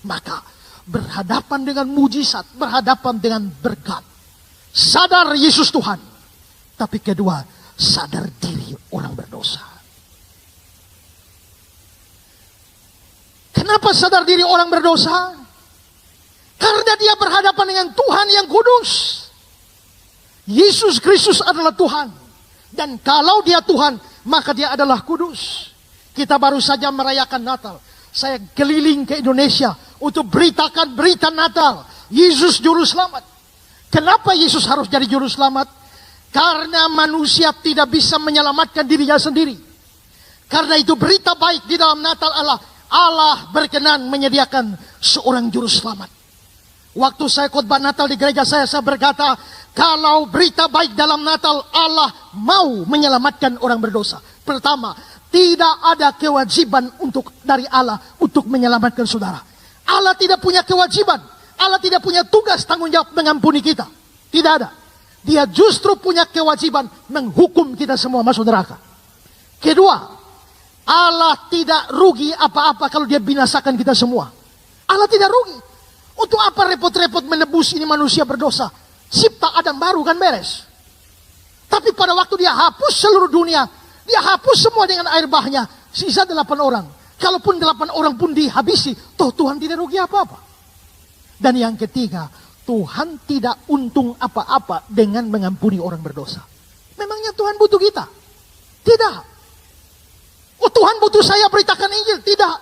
Maka berhadapan dengan mujizat, berhadapan dengan berkat. Sadar Yesus Tuhan. Tapi kedua, sadar diri orang berdosa. Kenapa sadar diri orang berdosa? Karena dia berhadapan dengan Tuhan yang kudus. Yesus Kristus adalah Tuhan. Dan kalau dia Tuhan, maka dia adalah kudus. Kita baru saja merayakan Natal. Saya keliling ke Indonesia untuk beritakan berita Natal. Yesus Juru Selamat. Kenapa Yesus harus jadi Juru Selamat? Karena manusia tidak bisa menyelamatkan dirinya sendiri. Karena itu berita baik di dalam Natal Allah berkenan menyediakan seorang Juru Selamat. Waktu saya khotbah Natal di gereja saya berkata, kalau berita baik dalam Natal, Allah mau menyelamatkan orang berdosa. Pertama, tidak ada kewajiban dari Allah untuk menyelamatkan saudara. Allah tidak punya kewajiban. Allah tidak punya tugas tanggung jawab mengampuni kita. Tidak ada. Dia justru punya kewajiban menghukum kita semua masuk neraka. Kedua, Allah tidak rugi apa-apa kalau dia binasakan kita semua. Allah tidak rugi. Untuk apa repot-repot menebus ini manusia berdosa? Cipta Adam baru kan beres. Tapi pada waktu dia hapus seluruh dunia, dia hapus semua dengan air bahnya. Sisa 8 orang. Kalaupun 8 orang pun dihabisi, toh Tuhan tidak rugi apa-apa. Dan yang ketiga, Tuhan tidak untung apa-apa dengan mengampuni orang berdosa. Memangnya Tuhan butuh kita? Tidak. Oh, Tuhan butuh saya beritakan Injil? Tidak.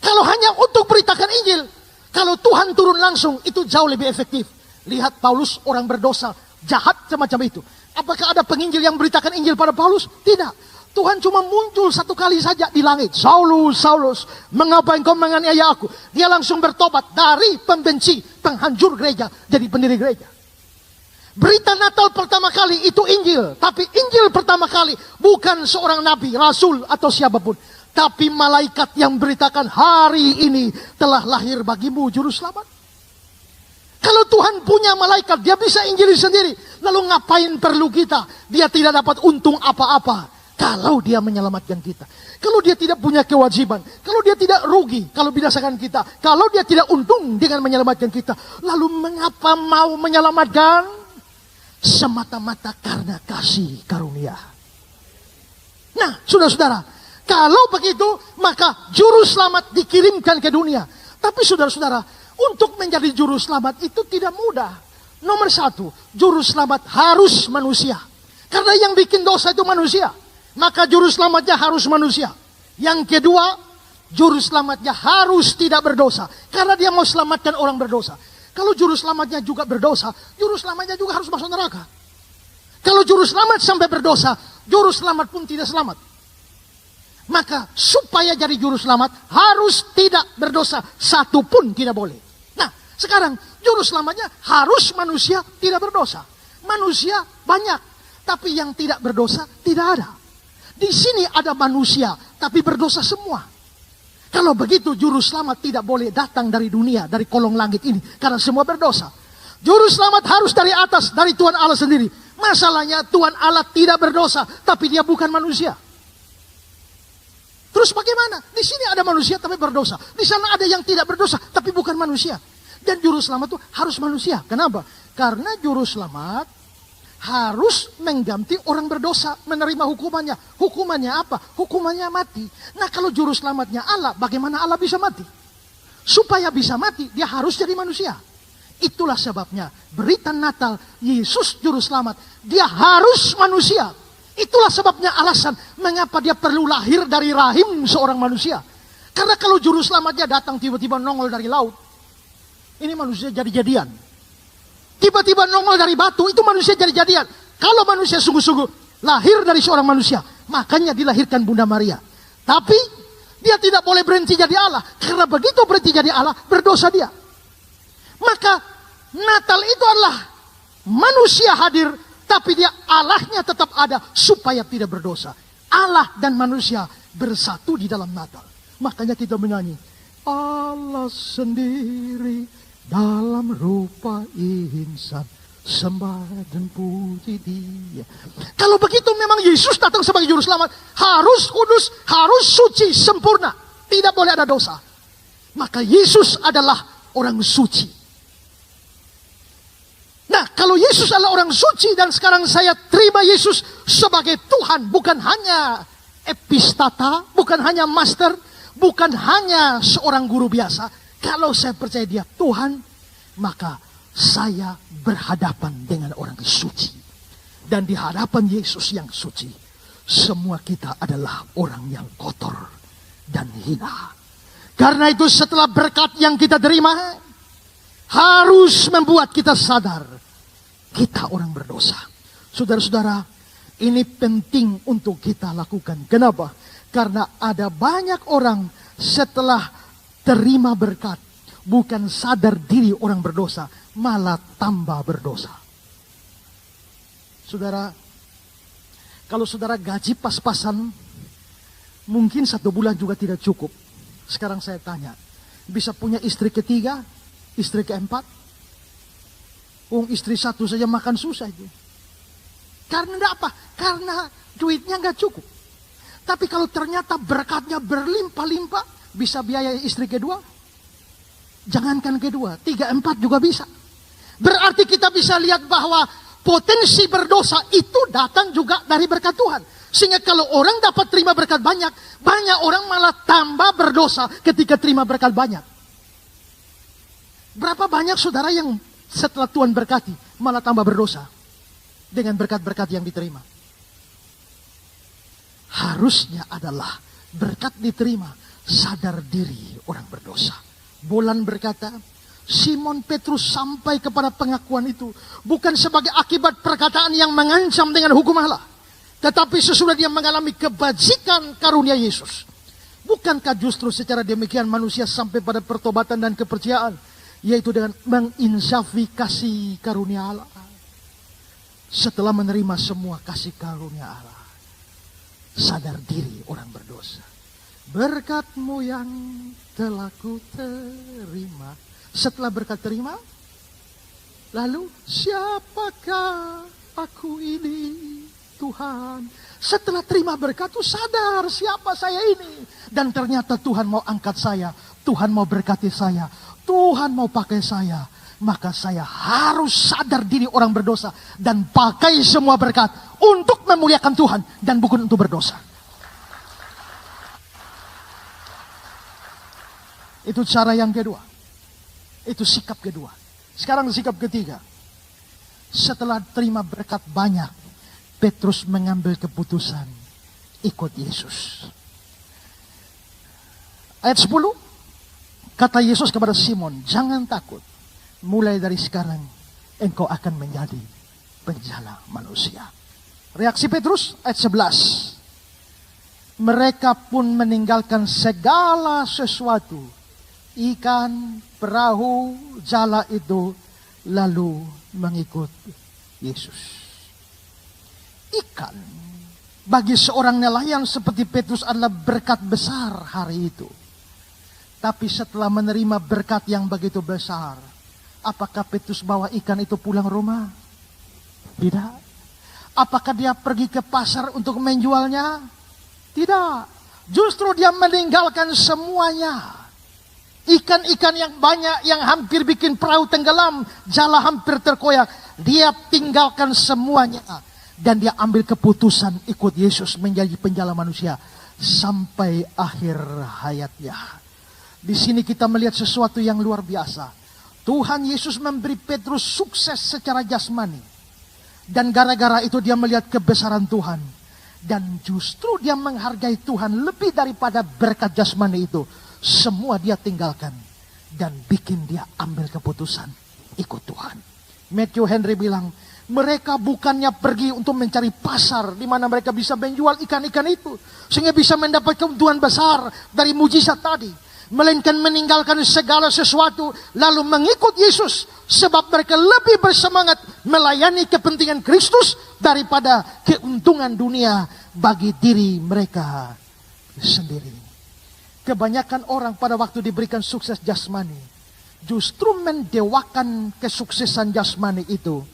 Kalau hanya untuk beritakan Injil, kalau Tuhan turun langsung, itu jauh lebih efektif. Lihat Paulus, orang berdosa, jahat semacam itu. Apakah ada penginjil yang beritakan Injil pada Paulus? Tidak. Tuhan cuma muncul 1 kali saja di langit. Saulus, Saulus, mengapa engkau menganiaya aku? Dia langsung bertobat dari pembenci, penghancur gereja, jadi pendiri gereja. Berita Natal pertama kali itu Injil. Tapi Injil pertama kali bukan seorang nabi, rasul atau siapapun. Tapi malaikat yang beritakan hari ini telah lahir bagimu Juru Selamat. Kalau Tuhan punya malaikat, dia bisa injili sendiri. Lalu ngapain perlu kita? Dia tidak dapat untung apa-apa kalau dia menyelamatkan kita. Kalau dia tidak punya kewajiban, kalau dia tidak rugi kalau binasakan kita, kalau dia tidak untung dengan menyelamatkan kita, lalu mengapa mau menyelamatkan? Semata-mata karena kasih karunia. Nah, saudara-saudara, kalau begitu maka Juru Selamat dikirimkan ke dunia. Tapi saudara-saudara, untuk menjadi juru selamat itu tidak mudah. Nomor satu, juru selamat harus manusia. Karena yang bikin dosa itu manusia. Maka juru selamatnya harus manusia. Yang kedua, juru selamatnya harus tidak berdosa. Karena dia mau selamatkan orang berdosa. Kalau juru selamatnya juga berdosa, juru selamatnya juga harus masuk neraka. Kalau juru selamat sampai berdosa, juru selamat pun tidak selamat. Maka supaya jadi juru selamat harus tidak berdosa. Satu pun tidak boleh. Nah sekarang juru selamatnya harus manusia tidak berdosa. Manusia banyak, tapi yang tidak berdosa tidak ada. Di sini ada manusia, tapi berdosa semua. Kalau begitu juru selamat tidak boleh datang dari dunia, dari kolong langit ini. Karena semua berdosa. Juru selamat harus dari atas, dari Tuhan Allah sendiri. Masalahnya Tuhan Allah tidak berdosa, tapi dia bukan manusia. Terus bagaimana? Di sini ada manusia tapi berdosa. Di sana ada yang tidak berdosa, tapi bukan manusia. Dan juru selamat itu harus manusia. Kenapa? Karena juru selamat harus mengganti orang berdosa, menerima hukumannya. Hukumannya apa? Hukumannya mati. Nah kalau juru selamatnya Allah, bagaimana Allah bisa mati? Supaya bisa mati, dia harus jadi manusia. Itulah sebabnya berita Natal, Yesus juru selamat, dia harus manusia. Itulah sebabnya alasan mengapa dia perlu lahir dari rahim seorang manusia. Karena kalau juru selamatnya datang tiba-tiba nongol dari laut, ini manusia jadi-jadian. Tiba-tiba nongol dari batu, itu manusia jadi-jadian. Kalau manusia sungguh-sungguh lahir dari seorang manusia, makanya dilahirkan Bunda Maria. Tapi dia tidak boleh berhenti jadi Allah. Karena begitu berhenti jadi Allah, berdosa dia. Maka Natal itu adalah manusia hadir, tapi dia Allahnya tetap ada supaya tidak berdosa. Allah dan manusia bersatu di dalam Natal. Makanya kita menyanyi, Allah sendiri dalam rupa insan, sembah dan puji dia. Kalau begitu memang Yesus datang sebagai juru selamat, harus kudus, harus suci, sempurna, tidak boleh ada dosa. Maka Yesus adalah orang suci. Nah kalau Yesus adalah orang suci dan sekarang saya terima Yesus sebagai Tuhan, bukan hanya epistata, bukan hanya master, bukan hanya seorang guru biasa. Kalau saya percaya dia Tuhan, maka saya berhadapan dengan orang suci. Dan di hadapan Yesus yang suci, semua kita adalah orang yang kotor dan hina. Karena itu setelah berkat yang kita terima, harus membuat kita sadar, kita orang berdosa. Saudara-saudara, ini penting untuk kita lakukan. Kenapa? Karena ada banyak orang setelah terima berkat, bukan sadar diri orang berdosa, malah tambah berdosa. Saudara, kalau saudara gaji pas-pasan, mungkin 1 bulan juga tidak cukup. Sekarang saya tanya, bisa punya istri ketiga, istri keempat? Istri satu saja makan susah itu. Karena apa? Karena duitnya nggak cukup. Tapi kalau ternyata berkatnya berlimpah-limpah, bisa biaya istri kedua? Jangankan kedua, 3, 4 juga bisa. Berarti kita bisa lihat bahwa potensi berdosa itu datang juga dari berkat Tuhan. Sehingga kalau orang dapat terima berkat banyak, banyak orang malah tambah berdosa ketika terima berkat banyak. Berapa banyak saudara yang setelah Tuhan berkati, malah tambah berdosa dengan berkat-berkat yang diterima? Harusnya adalah berkat diterima, sadar diri orang berdosa. Bolan berkata, Simon Petrus sampai kepada pengakuan itu bukan sebagai akibat perkataan yang mengancam dengan hukum Allah, tetapi sesudah dia mengalami kebajikan karunia Yesus. Bukankah justru secara demikian manusia sampai pada pertobatan dan kepercayaan, yaitu dengan menginsafi kasih karunia Allah? Setelah menerima semua kasih karunia Allah, sadar diri orang berdosa. Berkat-Mu yang telah ku terima. Setelah berkat terima, lalu siapakah aku ini Tuhan? Setelah terima berkat itu sadar siapa saya ini. Dan ternyata Tuhan mau angkat saya, Tuhan mau berkati saya, Tuhan mau pakai saya. Maka saya harus sadar diri orang berdosa dan pakai semua berkat untuk memuliakan Tuhan dan bukan untuk berdosa. Itu cara yang kedua. Itu sikap kedua. Sekarang sikap ketiga. Setelah terima berkat banyak, Petrus mengambil keputusan ikut Yesus. Ayat 10, kata Yesus kepada Simon, jangan takut. Mulai dari sekarang, engkau akan menjadi penjala manusia. Reaksi Petrus, ayat 11. Mereka pun meninggalkan segala sesuatu. Ikan, perahu, jala itu, lalu mengikut Yesus. Ikan, bagi seorang nelayan seperti Petrus adalah berkat besar hari itu. Tapi setelah menerima berkat yang begitu besar, apakah Petrus bawa ikan itu pulang rumah? Tidak. Apakah dia pergi ke pasar untuk menjualnya? Tidak. Justru dia meninggalkan semuanya. Ikan-ikan yang banyak yang hampir bikin perahu tenggelam, jala hampir terkoyak, dia tinggalkan semuanya. Dan dia ambil keputusan ikut Yesus menjadi penjala manusia sampai akhir hayatnya. Di sini kita melihat sesuatu yang luar biasa. Tuhan Yesus memberi Petrus sukses secara jasmani. Dan gara-gara itu dia melihat kebesaran Tuhan. Dan justru dia menghargai Tuhan lebih daripada berkat jasmani itu. Semua dia tinggalkan. Dan bikin dia ambil keputusan ikut Tuhan. Matthew Henry bilang, mereka bukannya pergi untuk mencari pasar di mana mereka bisa menjual ikan-ikan itu. Sehingga bisa mendapat keuntungan besar dari mujizat tadi. Melainkan meninggalkan segala sesuatu lalu mengikut Yesus. Sebab mereka lebih bersemangat melayani kepentingan Kristus daripada keuntungan dunia bagi diri mereka sendiri. Kebanyakan orang pada waktu diberikan sukses jasmani justru mendewakan kesuksesan jasmani itu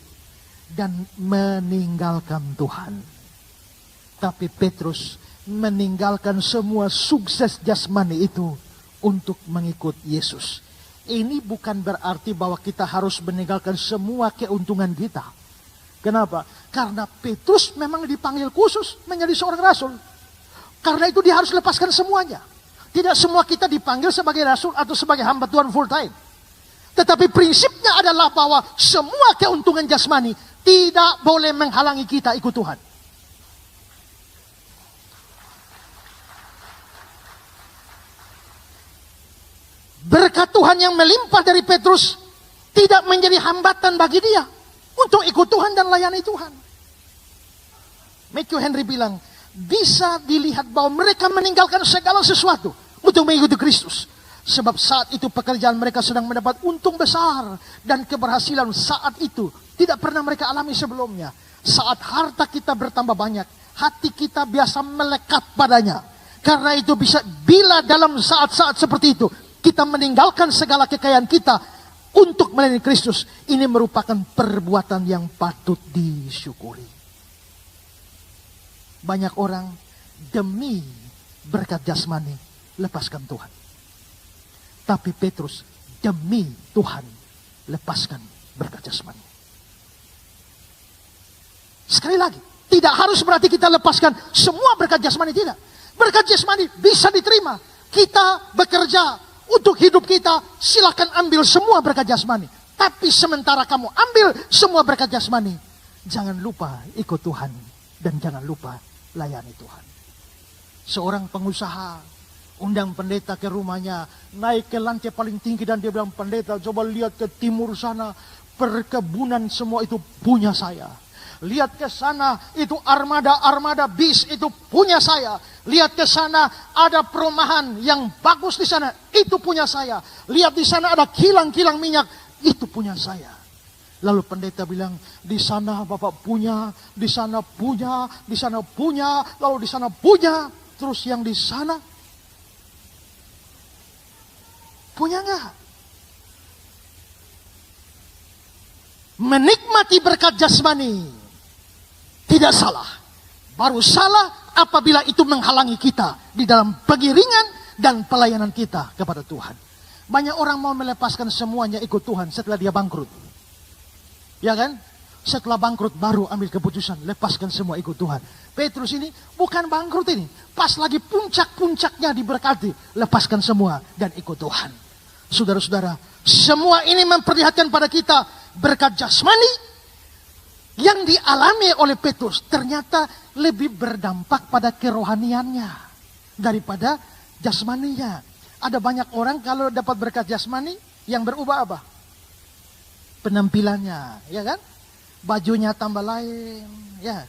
dan meninggalkan Tuhan. Tapi Petrus meninggalkan semua sukses jasmani itu untuk mengikut Yesus. Ini bukan berarti bahwa kita harus meninggalkan semua keuntungan kita. Kenapa? Karena Petrus memang dipanggil khusus menjadi seorang rasul. Karena itu dia harus lepaskan semuanya. Tidak semua kita dipanggil sebagai rasul atau sebagai hamba Tuhan full time. Tetapi prinsipnya adalah bahwa semua keuntungan jasmani tidak boleh menghalangi kita ikut Tuhan. Berkat Tuhan yang melimpah dari Petrus tidak menjadi hambatan bagi dia untuk ikut Tuhan dan layani Tuhan. Matthew Henry bilang, bisa dilihat bahwa mereka meninggalkan segala sesuatu untuk mengikuti Kristus. Sebab saat itu pekerjaan mereka sedang mendapat untung besar dan keberhasilan saat itu tidak pernah mereka alami sebelumnya. Saat harta kita bertambah banyak, hati kita biasa melekat padanya. Karena itu bisa, bila dalam saat-saat seperti itu kita meninggalkan segala kekayaan kita untuk melayani Kristus, ini merupakan perbuatan yang patut disyukuri. Banyak orang demi berkat jasmani lepaskan Tuhan. Tapi Petrus demi Tuhan lepaskan berkat jasmani. Sekali lagi, tidak harus berarti kita lepaskan semua berkat jasmani, tidak. Berkat jasmani bisa diterima. Kita bekerja untuk hidup kita, silakan ambil semua berkat jasmani. Tapi sementara kamu ambil semua berkat jasmani, jangan lupa ikut Tuhan dan jangan lupa layani Tuhan. Seorang pengusaha undang pendeta ke rumahnya, naik ke lantai paling tinggi dan dia bilang, pendeta coba lihat ke timur sana, perkebunan semua itu punya saya. Lihat ke sana, itu armada-armada bis itu punya saya. Lihat ke sana, ada perumahan yang bagus di sana, itu punya saya. Lihat di sana ada kilang-kilang minyak, itu punya saya. Lalu pendeta bilang, di sana Bapak punya, di sana punya, di sana punya, lalu di sana punya. Terus yang di sana, punya enggak? Menikmati berkat jasmani tidak salah. Baru salah apabila itu menghalangi kita di dalam pengiringan dan pelayanan kita kepada Tuhan. Banyak orang mau melepaskan semuanya ikut Tuhan setelah dia bangkrut. Ya kan? Setelah bangkrut baru ambil keputusan lepaskan semua ikut Tuhan. Petrus ini bukan bangkrut ini. Pas lagi puncak-puncaknya diberkati. Lepaskan semua dan ikut Tuhan. Saudara-saudara, semua ini memperlihatkan pada kita berkat jasmani yang dialami oleh Petrus ternyata lebih berdampak pada kerohaniannya daripada jasmaninya. Ada banyak orang kalau dapat berkat jasmani yang berubah apa? Penampilannya, ya kan? Bajunya tambah lain, ya.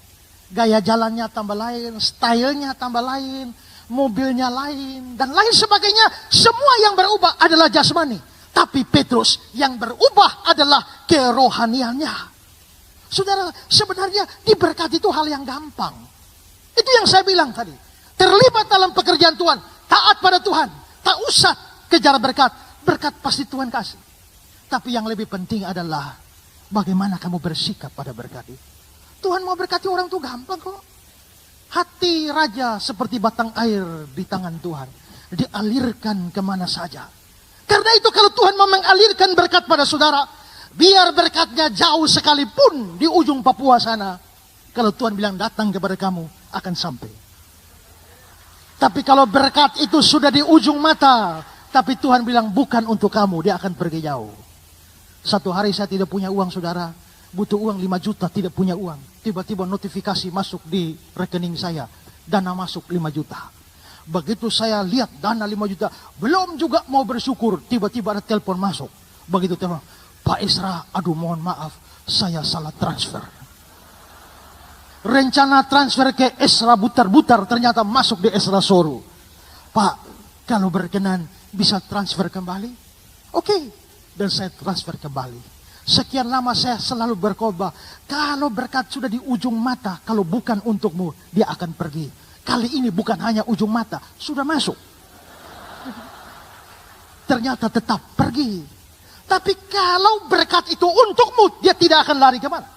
Gaya jalannya tambah lain, stylenya tambah lain, mobilnya lain, dan lain sebagainya. Semua yang berubah adalah jasmani. Tapi Petrus yang berubah adalah kerohaniannya. Saudara, sebenarnya diberkati itu hal yang gampang. Itu yang saya bilang tadi. Terlibat dalam pekerjaan Tuhan, taat pada Tuhan, tak usah kejar berkat. Berkat pasti Tuhan kasih. Tapi yang lebih penting adalah bagaimana kamu bersikap pada berkat itu. Tuhan mau berkati orang itu gampang kok. Hati raja seperti batang air di tangan Tuhan. Dialirkan kemana saja. Karena itu kalau Tuhan mau mengalirkan berkat pada saudara, biar berkatnya jauh sekalipun di ujung Papua sana, kalau Tuhan bilang datang kepada kamu, akan sampai. Tapi kalau berkat itu sudah di ujung mata, tapi Tuhan bilang bukan untuk kamu, dia akan pergi jauh. Satu hari saya tidak punya uang saudara, butuh uang 5 juta, tidak punya uang. Tiba-tiba notifikasi masuk di rekening saya, dana masuk 5 juta. Begitu saya lihat dana 5 juta, belum juga mau bersyukur, tiba-tiba ada telepon masuk. Begitu telepon, Pak Esra, aduh mohon maaf, saya salah transfer. Rencana transfer ke Esra Butar-Butar ternyata masuk di Esra Soru. Pak, kalau berkenan bisa transfer kembali? Oke, dan saya transfer kembali. Sekian lama saya selalu berkhotbah, kalau berkat sudah di ujung mata, kalau bukan untukmu, dia akan pergi. Kali ini bukan hanya ujung mata, sudah masuk. Ternyata tetap pergi. Tapi kalau berkat itu untukmu, dia tidak akan lari kemana.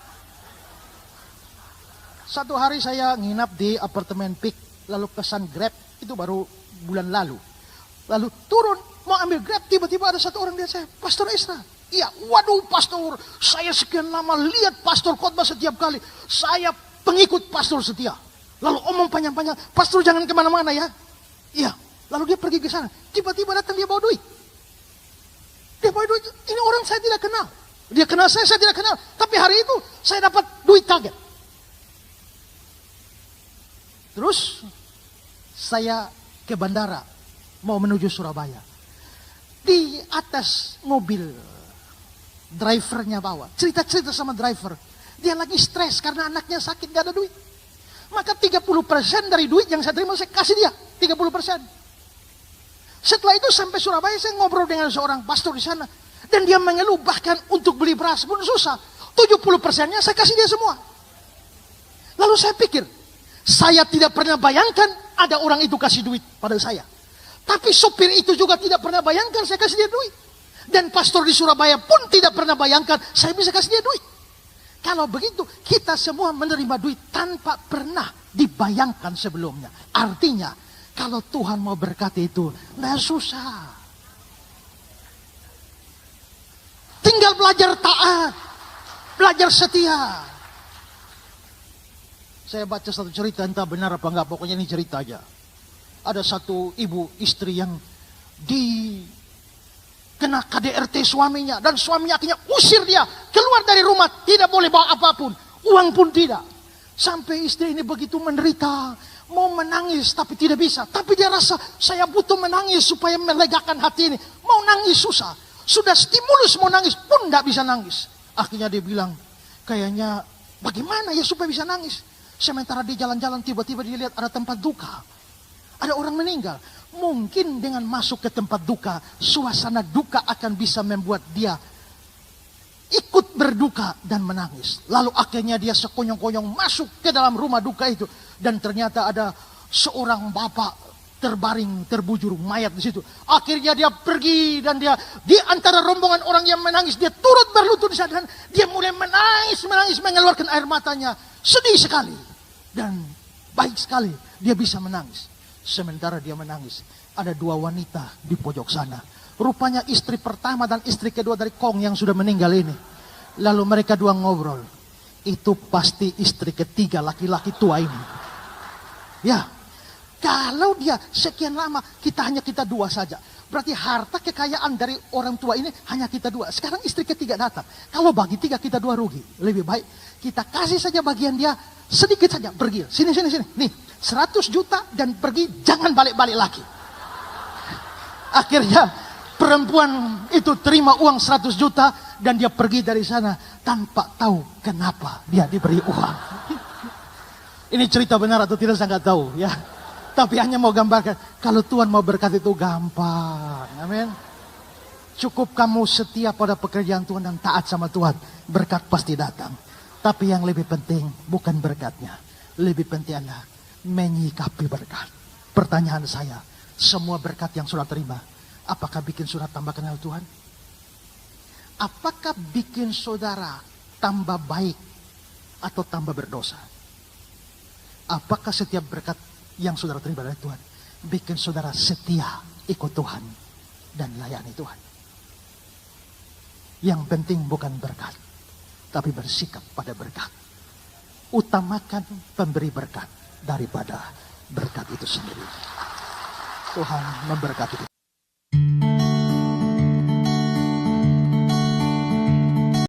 Satu hari saya nginap di apartemen PIK, lalu pesan Grab, itu baru bulan lalu. Lalu turun, mau ambil Grab, tiba-tiba ada satu orang lihat saya, Pastor Esra. Iya, waduh pastor, saya sekian lama lihat pastor khotbah setiap kali. Saya pengikut pastor setia. Lalu omong panjang-panjang, pastor jangan kemana-mana ya. Iya, lalu dia pergi ke sana. Tiba-tiba datang dia bawa duit. Dia bawa duit, ini orang saya tidak kenal. Dia kenal saya tidak kenal. Tapi hari itu saya dapat duit kaget. Terus saya ke bandara, mau menuju Surabaya. Di atas mobil, drivernya bawa, cerita-cerita sama driver. Dia lagi stres karena anaknya sakit, gak ada duit. Maka 30% dari duit yang saya terima saya kasih dia, 30%. Setelah itu sampai Surabaya saya ngobrol dengan seorang pastor di sana. Dan dia mengeluh bahkan untuk beli beras pun susah. 70%-nya saya kasih dia semua. Lalu saya pikir, saya tidak pernah bayangkan ada orang itu kasih duit pada saya. Tapi sopir itu juga tidak pernah bayangkan saya kasih dia duit. Dan pastor di Surabaya pun tidak pernah bayangkan saya bisa kasih dia duit. Kalau begitu, kita semua menerima duit tanpa pernah dibayangkan sebelumnya. Artinya, kalau Tuhan mau berkati itu, nggak susah. Tinggal belajar taat, belajar setia. Saya baca satu cerita, entah benar apa enggak, pokoknya ini cerita aja. Ada satu ibu istri yang kena KDRT suaminya, dan suaminya akhirnya usir dia keluar dari rumah, tidak boleh bawa apapun, uang pun tidak. Sampai istri ini begitu menderita, mau menangis tapi tidak bisa. Tapi dia rasa saya butuh menangis supaya melegakan hati ini. Mau nangis susah, sudah stimulus mau nangis pun tidak bisa nangis. Akhirnya dia bilang, kayaknya bagaimana ya supaya bisa nangis. Sementara di jalan-jalan tiba-tiba dia lihat ada tempat duka, ada orang meninggal. Mungkin dengan masuk ke tempat duka, suasana duka akan bisa membuat dia ikut berduka dan menangis. Lalu akhirnya dia sekonyong-konyong masuk ke dalam rumah duka itu. Dan ternyata ada seorang bapak terbaring, terbujur, mayat di situ. Akhirnya dia pergi dan dia di antara rombongan orang yang menangis, dia turut berlutut di sana. Dan dia mulai menangis, mengeluarkan air matanya. Sedih sekali. Dan baik sekali dia bisa menangis. Sementara dia menangis, ada dua wanita di pojok sana. Rupanya istri pertama dan istri kedua dari Kong yang sudah meninggal ini. Lalu mereka dua ngobrol. Itu pasti istri ketiga laki-laki tua ini. Ya, kalau dia sekian lama, kita dua saja. Berarti harta kekayaan dari orang tua ini hanya kita dua. Sekarang istri ketiga datang. Kalau bagi tiga kita dua rugi. Lebih baik kita kasih saja bagian dia sedikit saja. Pergi. Sini. Nih 100 juta dan pergi, jangan balik-balik lagi. Akhirnya perempuan itu terima uang 100 juta dan dia pergi dari sana tanpa tahu kenapa dia diberi uang. Ini cerita benar atau tidak saya nggak tahu ya. Tapi hanya mau gambarkan, kalau Tuhan mau berkati itu gampang. Amin. Cukup kamu setia pada pekerjaan Tuhan dan taat sama Tuhan, berkat pasti datang. Tapi yang lebih penting bukan berkatnya. Lebih penting adalah menyikapi berkat. Pertanyaan saya, semua berkat yang sudah terima, apakah bikin saudara tambah kenal Tuhan? Apakah bikin saudara tambah baik atau tambah berdosa? Apakah setiap berkat yang saudara terima dari Tuhan bikin saudara setia ikut Tuhan dan layani Tuhan? Yang penting bukan berkat, tapi bersikap pada berkat. Utamakan pemberi berkat daripada berkat itu sendiri. Tuhan memberkati kita.